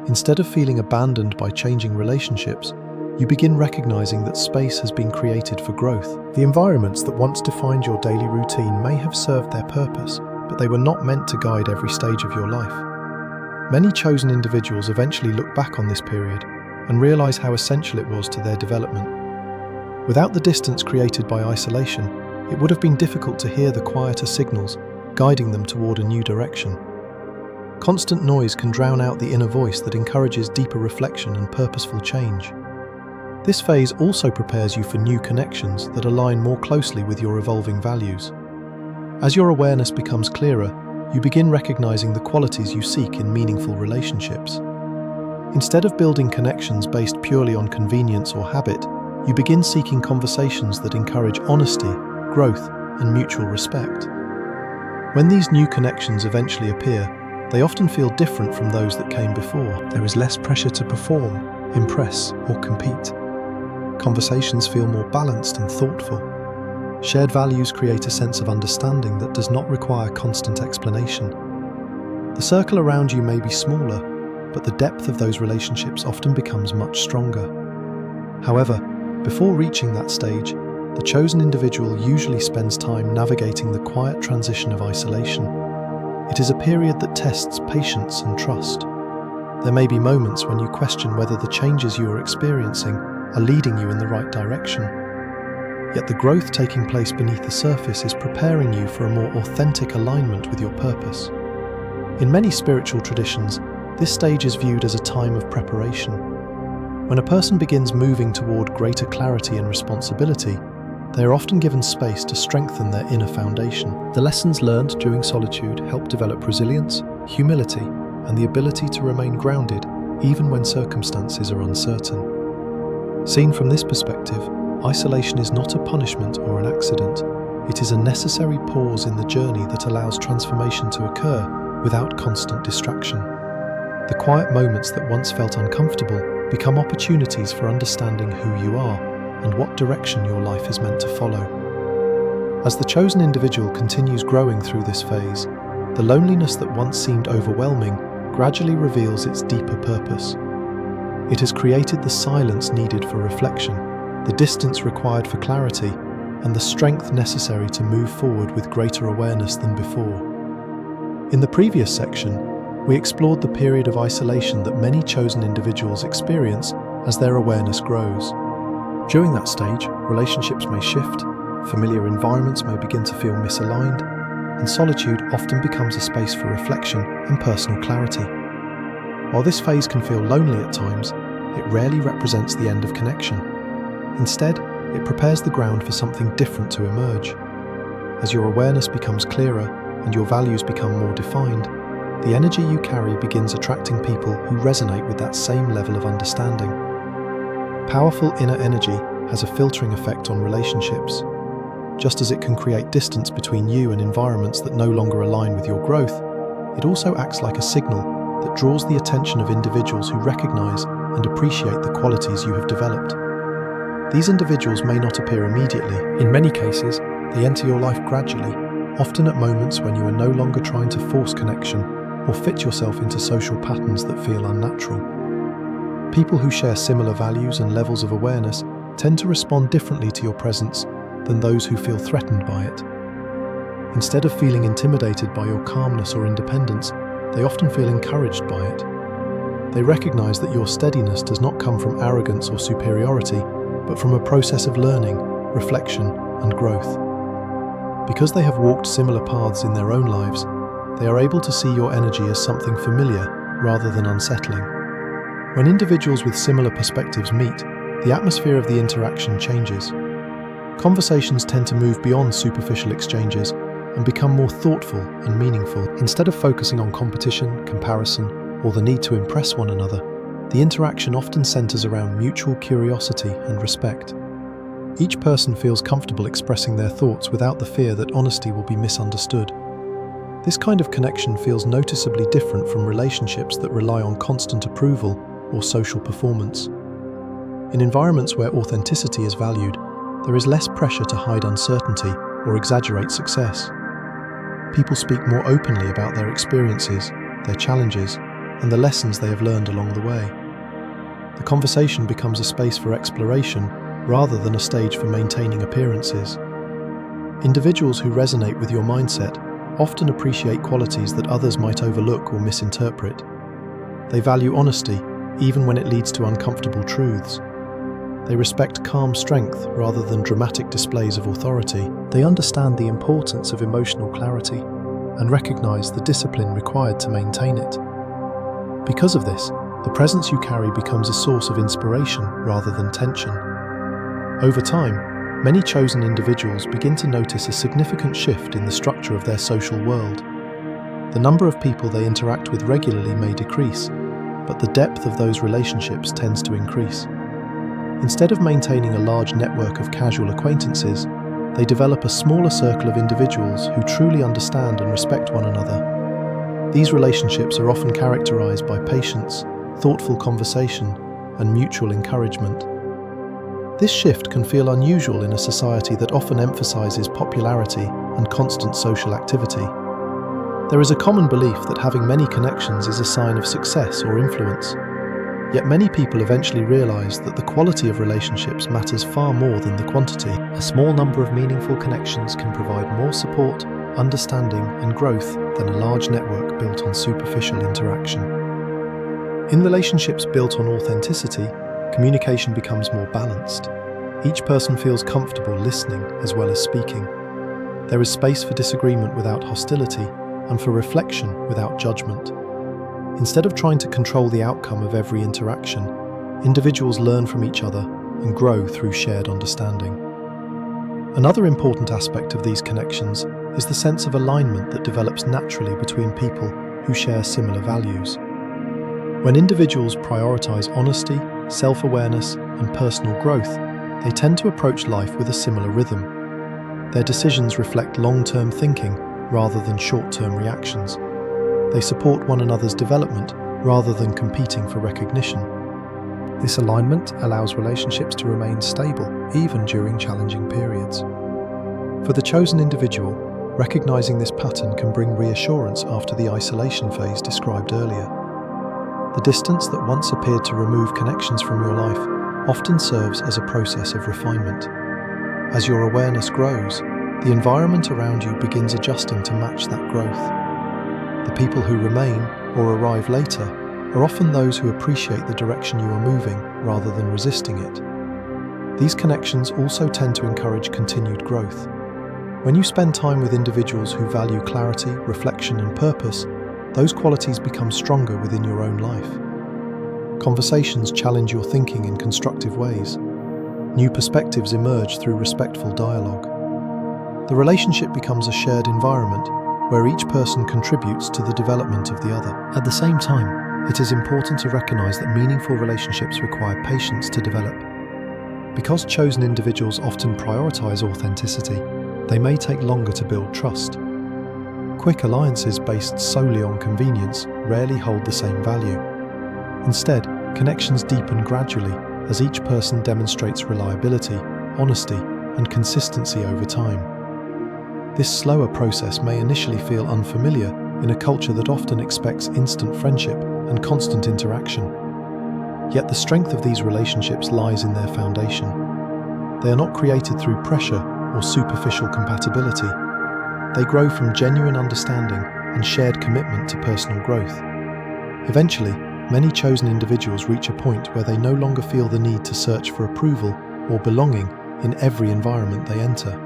Instead of feeling abandoned by changing relationships, you begin recognizing that space has been created for growth. The environments that once defined your daily routine may have served their purpose, but they were not meant to guide every stage of your life. Many chosen individuals eventually look back on this period and realize how essential it was to their development. Without the distance created by isolation, it would have been difficult to hear the quieter signals guiding them toward a new direction. Constant noise can drown out the inner voice that encourages deeper reflection and purposeful change. This phase also prepares you for new connections that align more closely with your evolving values. As your awareness becomes clearer, you begin recognizing the qualities you seek in meaningful relationships. Instead of building connections based purely on convenience or habit, you begin seeking conversations that encourage honesty, growth, and mutual respect. When these new connections eventually appear, they often feel different from those that came before. There is less pressure to perform, impress, or compete. Conversations feel more balanced and thoughtful. Shared values create a sense of understanding that does not require constant explanation. The circle around you may be smaller, but the depth of those relationships often becomes much stronger. However, before reaching that stage, the chosen individual usually spends time navigating the quiet transition of isolation. It is a period that tests patience and trust. There may be moments when you question whether the changes you are experiencing are leading you in the right direction. Yet the growth taking place beneath the surface is preparing you for a more authentic alignment with your purpose. In many spiritual traditions, this stage is viewed as a time of preparation. When a person begins moving toward greater clarity and responsibility, they are often given space to strengthen their inner foundation. The lessons learned during solitude help develop resilience, humility, and the ability to remain grounded even when circumstances are uncertain. Seen from this perspective, isolation is not a punishment or an accident. It is a necessary pause in the journey that allows transformation to occur without constant distraction. The quiet moments that once felt uncomfortable become opportunities for understanding who you are and what direction your life is meant to follow. As the chosen individual continues growing through this phase, the loneliness that once seemed overwhelming gradually reveals its deeper purpose. It has created the silence needed for reflection, the distance required for clarity, and the strength necessary to move forward with greater awareness than before. In the previous section, we explored the period of isolation that many chosen individuals experience as their awareness grows. During that stage, relationships may shift, familiar environments may begin to feel misaligned, and solitude often becomes a space for reflection and personal clarity. While this phase can feel lonely at times, it rarely represents the end of connection. Instead, it prepares the ground for something different to emerge. As your awareness becomes clearer and your values become more defined, the energy you carry begins attracting people who resonate with that same level of understanding. Powerful inner energy has a filtering effect on relationships. Just as it can create distance between you and environments that no longer align with your growth, it also acts like a signal that draws the attention of individuals who recognize and appreciate the qualities you have developed. These individuals may not appear immediately. In many cases, they enter your life gradually, often at moments when you are no longer trying to force connection or fit yourself into social patterns that feel unnatural. People who share similar values and levels of awareness tend to respond differently to your presence than those who feel threatened by it. Instead of feeling intimidated by your calmness or independence, they often feel encouraged by it. They recognize that your steadiness does not come from arrogance or superiority, but from a process of learning, reflection, and growth. Because they have walked similar paths in their own lives, they are able to see your energy as something familiar rather than unsettling. When individuals with similar perspectives meet, the atmosphere of the interaction changes. Conversations tend to move beyond superficial exchanges and become more thoughtful and meaningful. Instead of focusing on competition, comparison, or the need to impress one another, the interaction often centers around mutual curiosity and respect. Each person feels comfortable expressing their thoughts without the fear that honesty will be misunderstood. This kind of connection feels noticeably different from relationships that rely on constant approval or social performance. In environments where authenticity is valued, there is less pressure to hide uncertainty or exaggerate success. People speak more openly about their experiences, their challenges, and the lessons they have learned along the way. The conversation becomes a space for exploration rather than a stage for maintaining appearances. Individuals who resonate with your mindset often appreciate qualities that others might overlook or misinterpret. They value honesty, even when it leads to uncomfortable truths. They respect calm strength rather than dramatic displays of authority. They understand the importance of emotional clarity, and recognize the discipline required to maintain it. Because of this, the presence you carry becomes a source of inspiration rather than tension. Over time, many chosen individuals begin to notice a significant shift in the structure of their social world. The number of people they interact with regularly may decrease, but the depth of those relationships tends to increase. Instead of maintaining a large network of casual acquaintances, they develop a smaller circle of individuals who truly understand and respect one another. These relationships are often characterized by patience, thoughtful conversation, and mutual encouragement. This shift can feel unusual in a society that often emphasizes popularity and constant social activity. There is a common belief that having many connections is a sign of success or influence. Yet many people eventually realize that the quality of relationships matters far more than the quantity. A small number of meaningful connections can provide more support, understanding, and growth than a large network built on superficial interaction. In relationships built on authenticity, communication becomes more balanced. Each person feels comfortable listening as well as speaking. There is space for disagreement without hostility and for reflection without judgment. Instead of trying to control the outcome of every interaction, individuals learn from each other and grow through shared understanding. Another important aspect of these connections is the sense of alignment that develops naturally between people who share similar values. When individuals prioritize honesty, self-awareness, and personal growth, they tend to approach life with a similar rhythm. Their decisions reflect long-term thinking rather than short-term reactions. They support one another's development rather than competing for recognition. This alignment allows relationships to remain stable even during challenging periods. For the chosen individual, recognizing this pattern can bring reassurance after the isolation phase described earlier. The distance that once appeared to remove connections from your life often serves as a process of refinement. As your awareness grows, the environment around you begins adjusting to match that growth. The people who remain or arrive later are often those who appreciate the direction you are moving rather than resisting it. These connections also tend to encourage continued growth. When you spend time with individuals who value clarity, reflection, and purpose, those qualities become stronger within your own life. Conversations challenge your thinking in constructive ways. New perspectives emerge through respectful dialogue. The relationship becomes a shared environment where each person contributes to the development of the other. At the same time, it is important to recognize that meaningful relationships require patience to develop. Because chosen individuals often prioritize authenticity, they may take longer to build trust. Quick alliances based solely on convenience rarely hold the same value. Instead, connections deepen gradually as each person demonstrates reliability, honesty, and consistency over time. This slower process may initially feel unfamiliar in a culture that often expects instant friendship and constant interaction. Yet the strength of these relationships lies in their foundation. They are not created through pressure or superficial compatibility. They grow from genuine understanding and shared commitment to personal growth. Eventually, many chosen individuals reach a point where they no longer feel the need to search for approval or belonging in every environment they enter.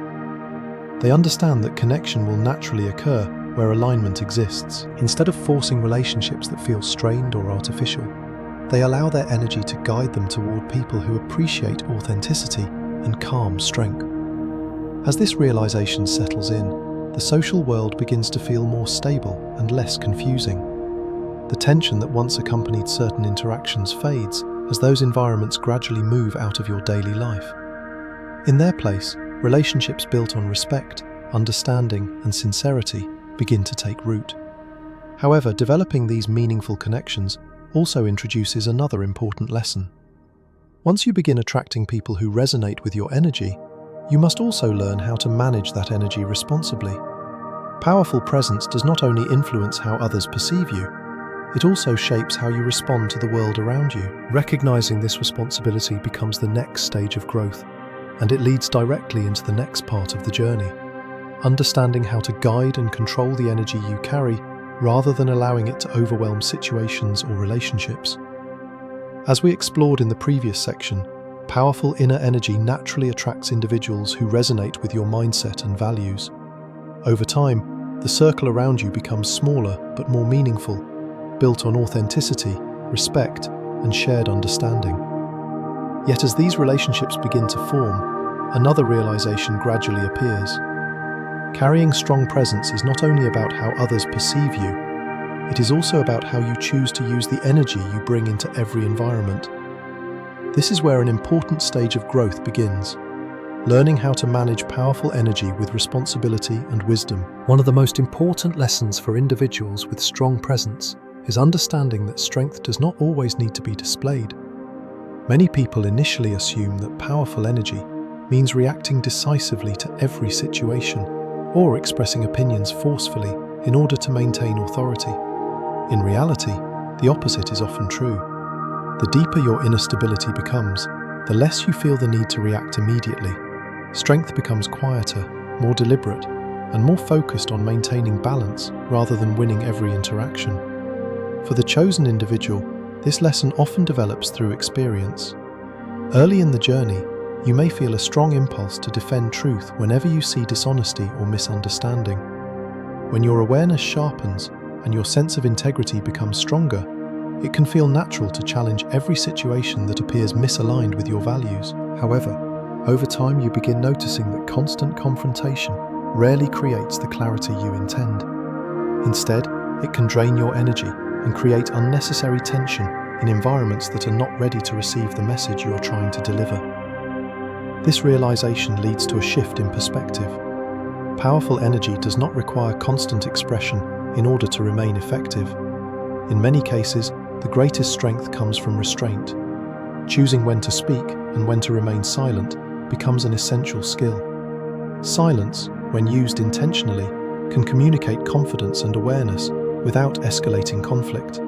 They understand that connection will naturally occur where alignment exists. Instead of forcing relationships that feel strained or artificial, they allow their energy to guide them toward people who appreciate authenticity and calm strength. As this realization settles in, the social world begins to feel more stable and less confusing. The tension that once accompanied certain interactions fades as those environments gradually move out of your daily life. In their place, relationships built on respect, understanding, and sincerity begin to take root. However, developing these meaningful connections also introduces another important lesson. Once you begin attracting people who resonate with your energy, you must also learn how to manage that energy responsibly. Powerful presence does not only influence how others perceive you, it also shapes how you respond to the world around you. Recognizing this responsibility becomes the next stage of growth, and it leads directly into the next part of the journey. Understanding how to guide and control the energy you carry rather than allowing it to overwhelm situations or relationships. As we explored in the previous section, powerful inner energy naturally attracts individuals who resonate with your mindset and values. Over time, the circle around you becomes smaller but more meaningful, built on authenticity, respect, and shared understanding. Yet as these relationships begin to form, another realization gradually appears. Carrying strong presence is not only about how others perceive you, it is also about how you choose to use the energy you bring into every environment. This is where an important stage of growth begins, learning how to manage powerful energy with responsibility and wisdom. One of the most important lessons for individuals with strong presence is understanding that strength does not always need to be displayed. Many people initially assume that powerful energy means reacting decisively to every situation or expressing opinions forcefully in order to maintain authority. In reality, the opposite is often true. The deeper your inner stability becomes, the less you feel the need to react immediately. Strength becomes quieter, more deliberate, and more focused on maintaining balance rather than winning every interaction. For the chosen individual, this lesson often develops through experience. Early in the journey, you may feel a strong impulse to defend truth whenever you see dishonesty or misunderstanding. When your awareness sharpens and your sense of integrity becomes stronger, it can feel natural to challenge every situation that appears misaligned with your values. However, over time you begin noticing that constant confrontation rarely creates the clarity you intend. Instead, it can drain your energy and create unnecessary tension in environments that are not ready to receive the message you are trying to deliver. This realization leads to a shift in perspective. Powerful energy does not require constant expression in order to remain effective. In many cases, the greatest strength comes from restraint. Choosing when to speak and when to remain silent becomes an essential skill. Silence, when used intentionally, can communicate confidence and awareness without escalating conflict.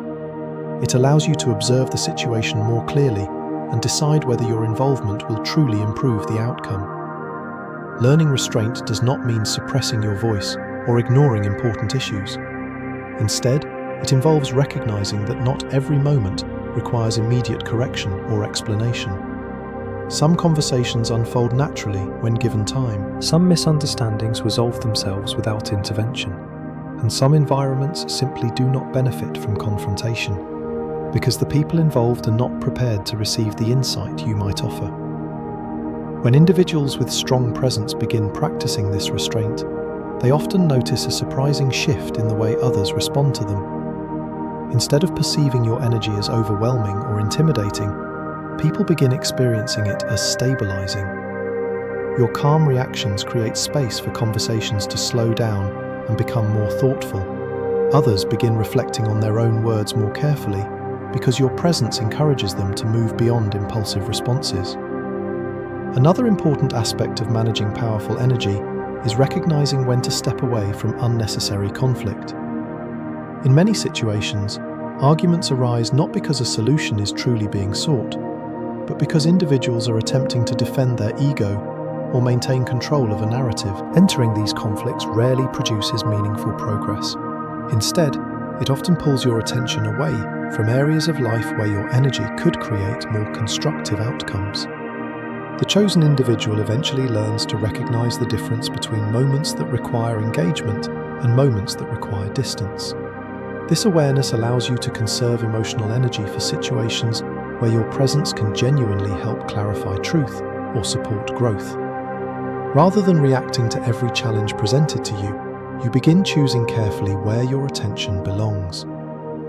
It allows you to observe the situation more clearly and decide whether your involvement will truly improve the outcome. Learning restraint does not mean suppressing your voice or ignoring important issues. Instead, it involves recognizing that not every moment requires immediate correction or explanation. Some conversations unfold naturally when given time. Some misunderstandings resolve themselves without intervention. And some environments simply do not benefit from confrontation, because the people involved are not prepared to receive the insight you might offer. When individuals with strong presence begin practicing this restraint, they often notice a surprising shift in the way others respond to them. Instead of perceiving your energy as overwhelming or intimidating, people begin experiencing it as stabilizing. Your calm reactions create space for conversations to slow down and become more thoughtful. Others begin reflecting on their own words more carefully because your presence encourages them to move beyond impulsive responses. Another important aspect of managing powerful energy is recognizing when to step away from unnecessary conflict. In many situations, arguments arise not because a solution is truly being sought, but because individuals are attempting to defend their ego or maintain control of a narrative. Entering these conflicts rarely produces meaningful progress. Instead, it often pulls your attention away from areas of life where your energy could create more constructive outcomes. The chosen individual eventually learns to recognize the difference between moments that require engagement and moments that require distance. This awareness allows you to conserve emotional energy for situations where your presence can genuinely help clarify truth or support growth. Rather than reacting to every challenge presented to you, you begin choosing carefully where your attention belongs.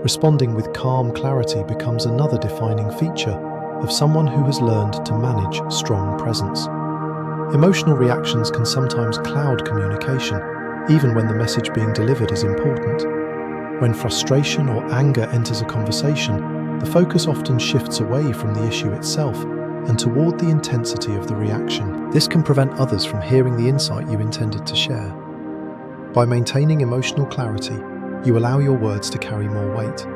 Responding with calm clarity becomes another defining feature of someone who has learned to manage strong presence. Emotional reactions can sometimes cloud communication, even when the message being delivered is important. When frustration or anger enters a conversation, the focus often shifts away from the issue itself and toward the intensity of the reaction. This can prevent others from hearing the insight you intended to share. By maintaining emotional clarity, you allow your words to carry more weight.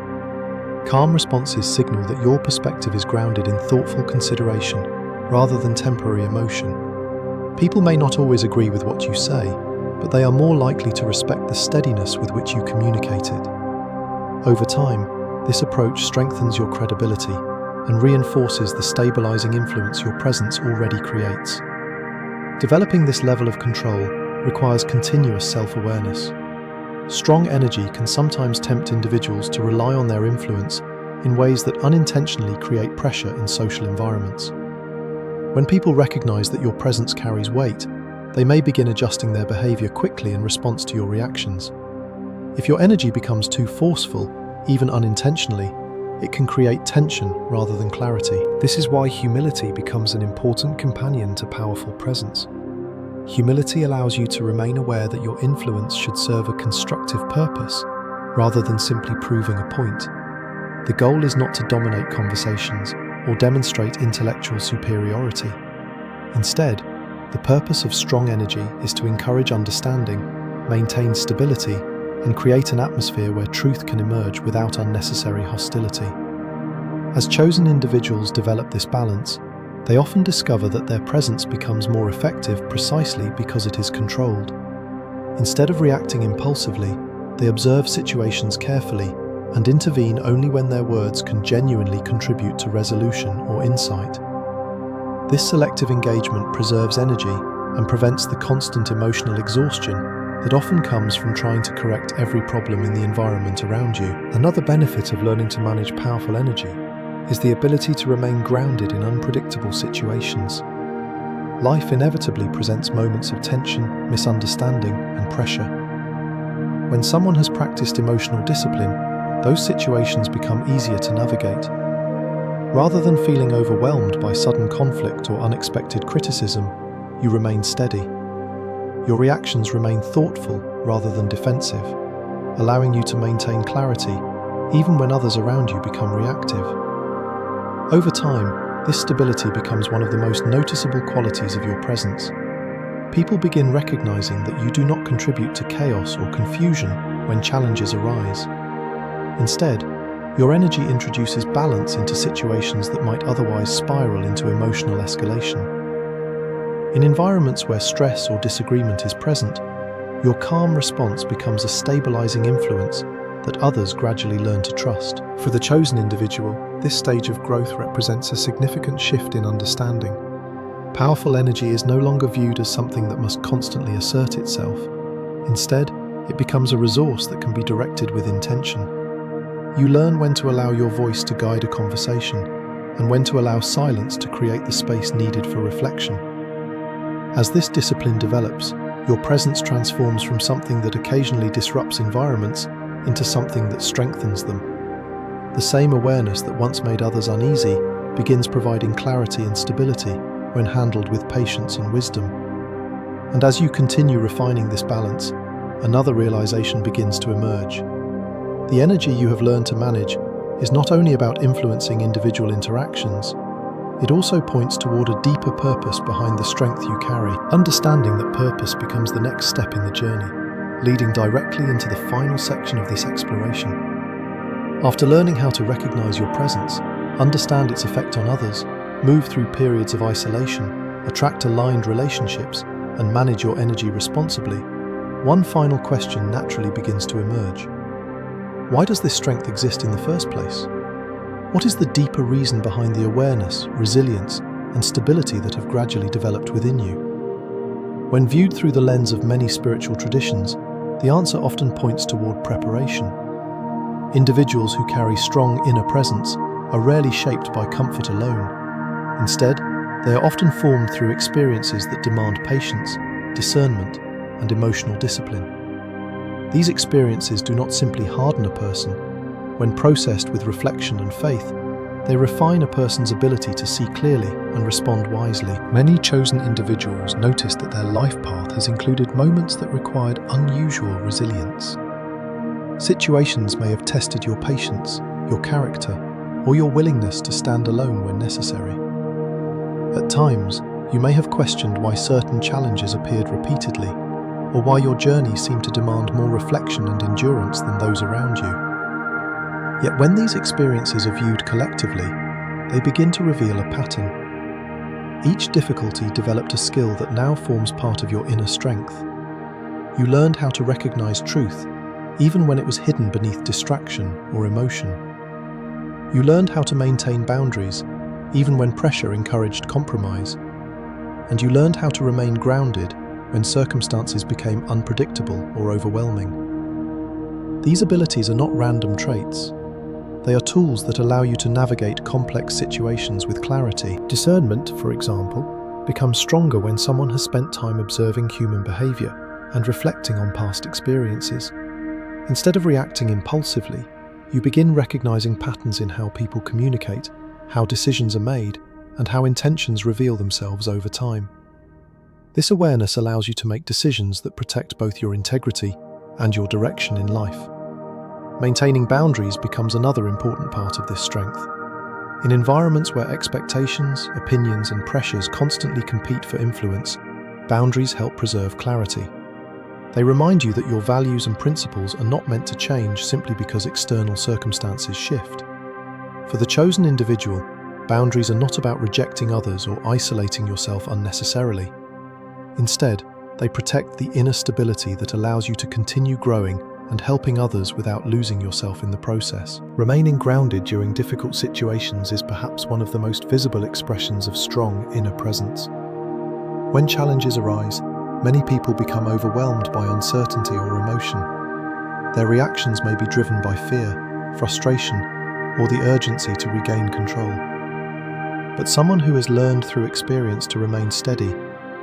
Calm responses signal that your perspective is grounded in thoughtful consideration rather than temporary emotion. People may not always agree with what you say, but they are more likely to respect the steadiness with which you communicate it. Over time, this approach strengthens your credibility and reinforces the stabilizing influence your presence already creates. Developing this level of control requires continuous self-awareness. Strong energy can sometimes tempt individuals to rely on their influence in ways that unintentionally create pressure in social environments. When people recognize that your presence carries weight, they may begin adjusting their behavior quickly in response to your reactions. If your energy becomes too forceful, even unintentionally, it can create tension rather than clarity. This is why humility becomes an important companion to powerful presence. Humility allows you to remain aware that your influence should serve a constructive purpose, rather than simply proving a point. The goal is not to dominate conversations or demonstrate intellectual superiority. Instead, the purpose of strong energy is to encourage understanding, maintain stability, and create an atmosphere where truth can emerge without unnecessary hostility. As chosen individuals develop this balance, they often discover that their presence becomes more effective precisely because it is controlled. Instead of reacting impulsively, they observe situations carefully and intervene only when their words can genuinely contribute to resolution or insight. This selective engagement preserves energy and prevents the constant emotional exhaustion that often comes from trying to correct every problem in the environment around you. Another benefit of learning to manage powerful energy is the ability to remain grounded in unpredictable situations. Life inevitably presents moments of tension, misunderstanding, and pressure. When someone has practiced emotional discipline, those situations become easier to navigate. Rather than feeling overwhelmed by sudden conflict or unexpected criticism, you remain steady. Your reactions remain thoughtful rather than defensive, allowing you to maintain clarity even when others around you become reactive. Over time, this stability becomes one of the most noticeable qualities of your presence. People begin recognizing that you do not contribute to chaos or confusion when challenges arise. Instead, your energy introduces balance into situations that might otherwise spiral into emotional escalation. In environments where stress or disagreement is present, your calm response becomes a stabilizing influence that others gradually learn to trust. For the chosen individual, this stage of growth represents a significant shift in understanding. Powerful energy is no longer viewed as something that must constantly assert itself. Instead, it becomes a resource that can be directed with intention. You learn when to allow your voice to guide a conversation, and when to allow silence to create the space needed for reflection. As this discipline develops, your presence transforms from something that occasionally disrupts environments into something that strengthens them. The same awareness that once made others uneasy begins providing clarity and stability when handled with patience and wisdom. And as you continue refining this balance, another realization begins to emerge. The energy you have learned to manage is not only about influencing individual interactions, it also points toward a deeper purpose behind the strength you carry. Understanding that purpose becomes the next step in the journey, leading directly into the final section of this exploration. After learning how to recognize your presence, understand its effect on others, move through periods of isolation, attract aligned relationships, and manage your energy responsibly, one final question naturally begins to emerge. Why does this strength exist in the first place? What is the deeper reason behind the awareness, resilience, and stability that have gradually developed within you? When viewed through the lens of many spiritual traditions, the answer often points toward preparation. Individuals who carry strong inner presence are rarely shaped by comfort alone. Instead, they are often formed through experiences that demand patience, discernment, and emotional discipline. These experiences do not simply harden a person. When processed with reflection and faith, they refine a person's ability to see clearly and respond wisely. Many chosen individuals notice that their life path has included moments that required unusual resilience. Situations may have tested your patience, your character, or your willingness to stand alone when necessary. At times, you may have questioned why certain challenges appeared repeatedly, or why your journey seemed to demand more reflection and endurance than those around you. Yet when these experiences are viewed collectively, they begin to reveal a pattern. Each difficulty developed a skill that now forms part of your inner strength. You learned how to recognize truth, even when it was hidden beneath distraction or emotion. You learned how to maintain boundaries, even when pressure encouraged compromise. And you learned how to remain grounded when circumstances became unpredictable or overwhelming. These abilities are not random traits. They are tools that allow you to navigate complex situations with clarity. Discernment, for example, becomes stronger when someone has spent time observing human behavior and reflecting on past experiences. Instead of reacting impulsively, you begin recognizing patterns in how people communicate, how decisions are made, and how intentions reveal themselves over time. This awareness allows you to make decisions that protect both your integrity and your direction in life. Maintaining boundaries becomes another important part of this strength. In environments where expectations, opinions, and pressures constantly compete for influence, boundaries help preserve clarity. They remind you that your values and principles are not meant to change simply because external circumstances shift. For the chosen individual, boundaries are not about rejecting others or isolating yourself unnecessarily. Instead, they protect the inner stability that allows you to continue growing and helping others without losing yourself in the process. Remaining grounded during difficult situations is perhaps one of the most visible expressions of strong inner presence. When challenges arise, many people become overwhelmed by uncertainty or emotion. Their reactions may be driven by fear, frustration, or the urgency to regain control. But someone who has learned through experience to remain steady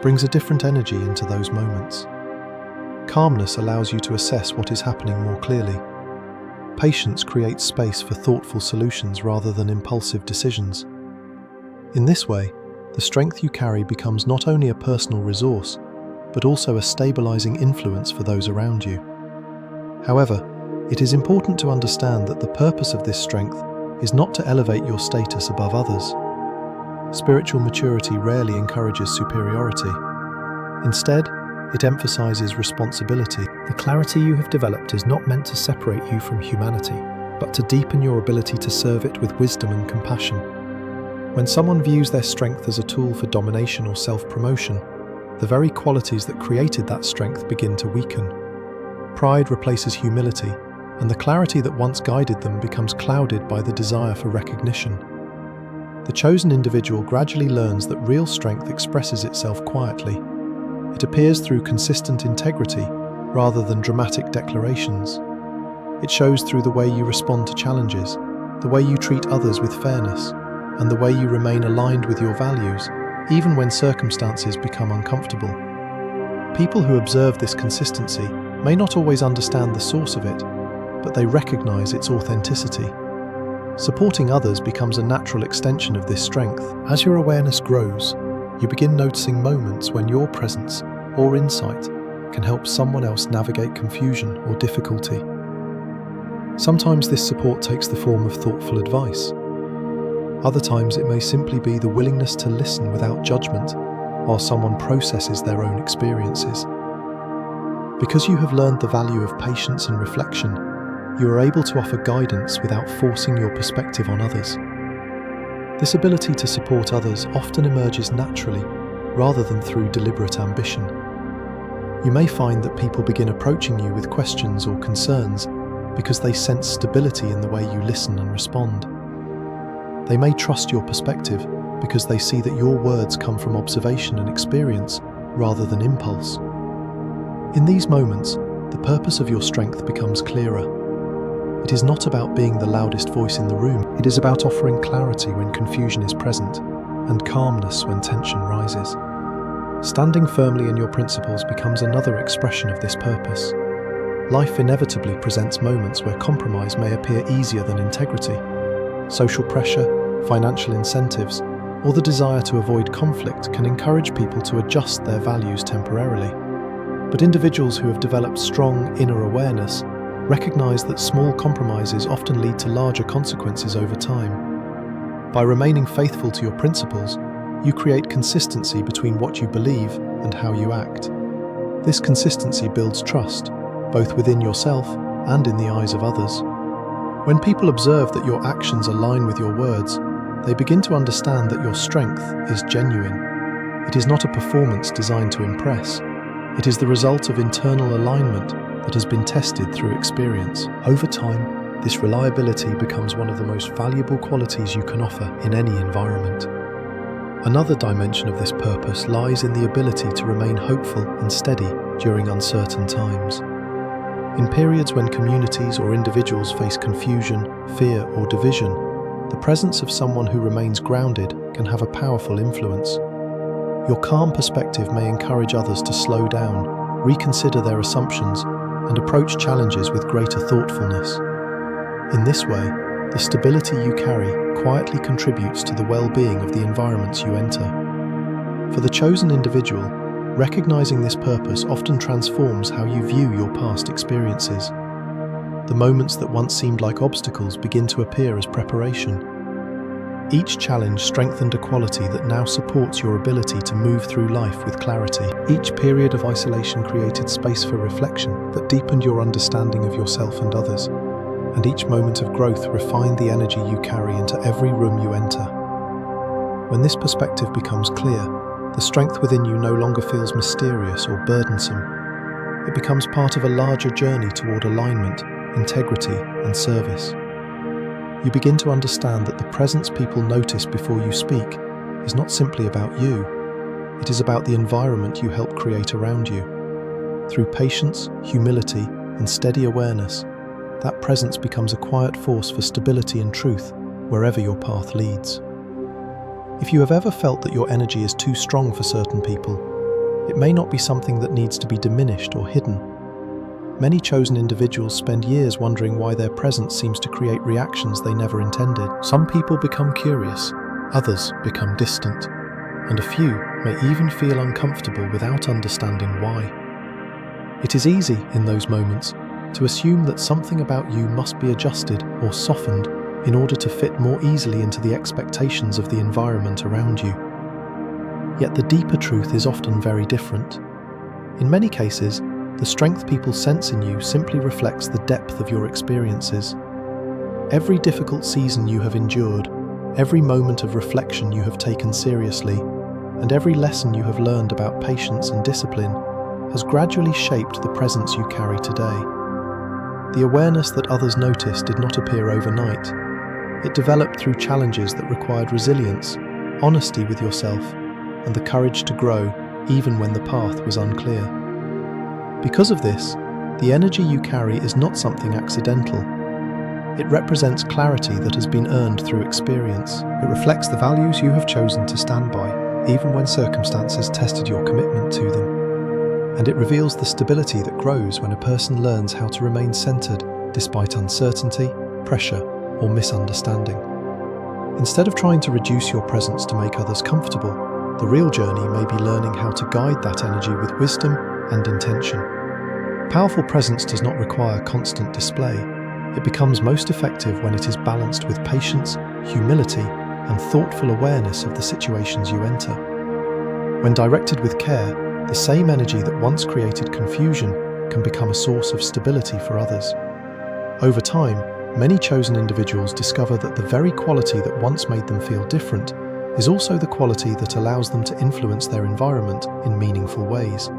brings a different energy into those moments. Calmness allows you to assess what is happening more clearly. Patience creates space for thoughtful solutions rather than impulsive decisions. In this way, the strength you carry becomes not only a personal resource, but also a stabilizing influence for those around you. However, it is important to understand that the purpose of this strength is not to elevate your status above others. Spiritual maturity rarely encourages superiority. Instead, it emphasizes responsibility. The clarity you have developed is not meant to separate you from humanity, but to deepen your ability to serve it with wisdom and compassion. When someone views their strength as a tool for domination or self-promotion, the very qualities that created that strength begin to weaken. Pride replaces humility, and the clarity that once guided them becomes clouded by the desire for recognition. The chosen individual gradually learns that real strength expresses itself quietly. It appears through consistent integrity rather than dramatic declarations. It shows through the way you respond to challenges, the way you treat others with fairness, and the way you remain aligned with your values, even when circumstances become uncomfortable. People who observe this consistency may not always understand the source of it, but they recognize its authenticity. Supporting others becomes a natural extension of this strength. As your awareness grows, you begin noticing moments when your presence or insight can help someone else navigate confusion or difficulty. Sometimes this support takes the form of thoughtful advice. Other times it may simply be the willingness to listen without judgment while someone processes their own experiences. Because you have learned the value of patience and reflection, you are able to offer guidance without forcing your perspective on others. This ability to support others often emerges naturally, rather than through deliberate ambition. You may find that people begin approaching you with questions or concerns because they sense stability in the way you listen and respond. They may trust your perspective because they see that your words come from observation and experience rather than impulse. In these moments, the purpose of your strength becomes clearer. It is not about being the loudest voice in the room. It is about offering clarity when confusion is present and calmness when tension rises. Standing firmly in your principles becomes another expression of this purpose. Life inevitably presents moments where compromise may appear easier than integrity. Social pressure, financial incentives, or the desire to avoid conflict can encourage people to adjust their values temporarily. But individuals who have developed strong inner awareness recognize that small compromises often lead to larger consequences over time. By remaining faithful to your principles, you create consistency between what you believe and how you act. This consistency builds trust, both within yourself and in the eyes of others. When people observe that your actions align with your words, they begin to understand that your strength is genuine. It is not a performance designed to impress. It is the result of internal alignment that has been tested through experience. Over time, this reliability becomes one of the most valuable qualities you can offer in any environment. Another dimension of this purpose lies in the ability to remain hopeful and steady during uncertain times. In periods when communities or individuals face confusion, fear, or division, the presence of someone who remains grounded can have a powerful influence. Your calm perspective may encourage others to slow down, reconsider their assumptions, and approach challenges with greater thoughtfulness. In this way, the stability you carry quietly contributes to the well-being of the environments you enter. For the chosen individual, recognizing this purpose often transforms how you view your past experiences. The moments that once seemed like obstacles begin to appear as preparation. Each challenge strengthened a quality that now supports your ability to move through life with clarity. Each period of isolation created space for reflection that deepened your understanding of yourself and others. And each moment of growth refined the energy you carry into every room you enter. When this perspective becomes clear, the strength within you no longer feels mysterious or burdensome. It becomes part of a larger journey toward alignment, integrity, and service. You begin to understand that the presence people notice before you speak is not simply about you. It is about the environment you help create around you. Through patience, humility, and steady awareness, that presence becomes a quiet force for stability and truth wherever your path leads. If you have ever felt that your energy is too strong for certain people, it may not be something that needs to be diminished or hidden. Many chosen individuals spend years wondering why their presence seems to create reactions they never intended. Some people become curious, others become distant, and a few may even feel uncomfortable without understanding why. It is easy, in those moments, to assume that something about you must be adjusted or softened in order to fit more easily into the expectations of the environment around you. Yet the deeper truth is often very different. In many cases, the strength people sense in you simply reflects the depth of your experiences. Every difficult season you have endured, every moment of reflection you have taken seriously, and every lesson you have learned about patience and discipline has gradually shaped the presence you carry today. The awareness that others notice did not appear overnight. It developed through challenges that required resilience, honesty with yourself, and the courage to grow even when the path was unclear. Because of this, the energy you carry is not something accidental. It represents clarity that has been earned through experience. It reflects the values you have chosen to stand by, even when circumstances tested your commitment to them. And it reveals the stability that grows when a person learns how to remain centered despite uncertainty, pressure, or misunderstanding. Instead of trying to reduce your presence to make others comfortable, the real journey may be learning how to guide that energy with wisdom and intention. Powerful presence does not require constant display. It becomes most effective when it is balanced with patience, humility, and thoughtful awareness of the situations you enter. When directed with care, the same energy that once created confusion can become a source of stability for others. Over time, many chosen individuals discover that the very quality that once made them feel different is also the quality that allows them to influence their environment in meaningful ways.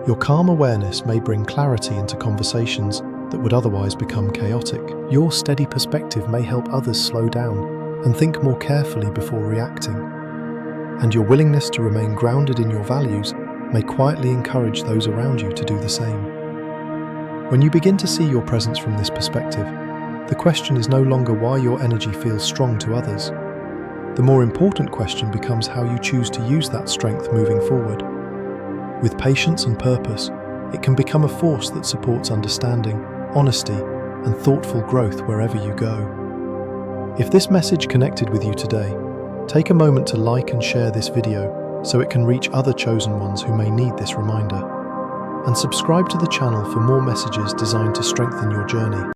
Your calm awareness may bring clarity into conversations that would otherwise become chaotic. Your steady perspective may help others slow down and think more carefully before reacting. And your willingness to remain grounded in your values may quietly encourage those around you to do the same. When you begin to see your presence from this perspective, the question is no longer why your energy feels strong to others. The more important question becomes how you choose to use that strength moving forward. With patience and purpose, it can become a force that supports understanding, honesty, and thoughtful growth wherever you go. If this message connected with you today, take a moment to like and share this video so it can reach other chosen ones who may need this reminder. And subscribe to the channel for more messages designed to strengthen your journey.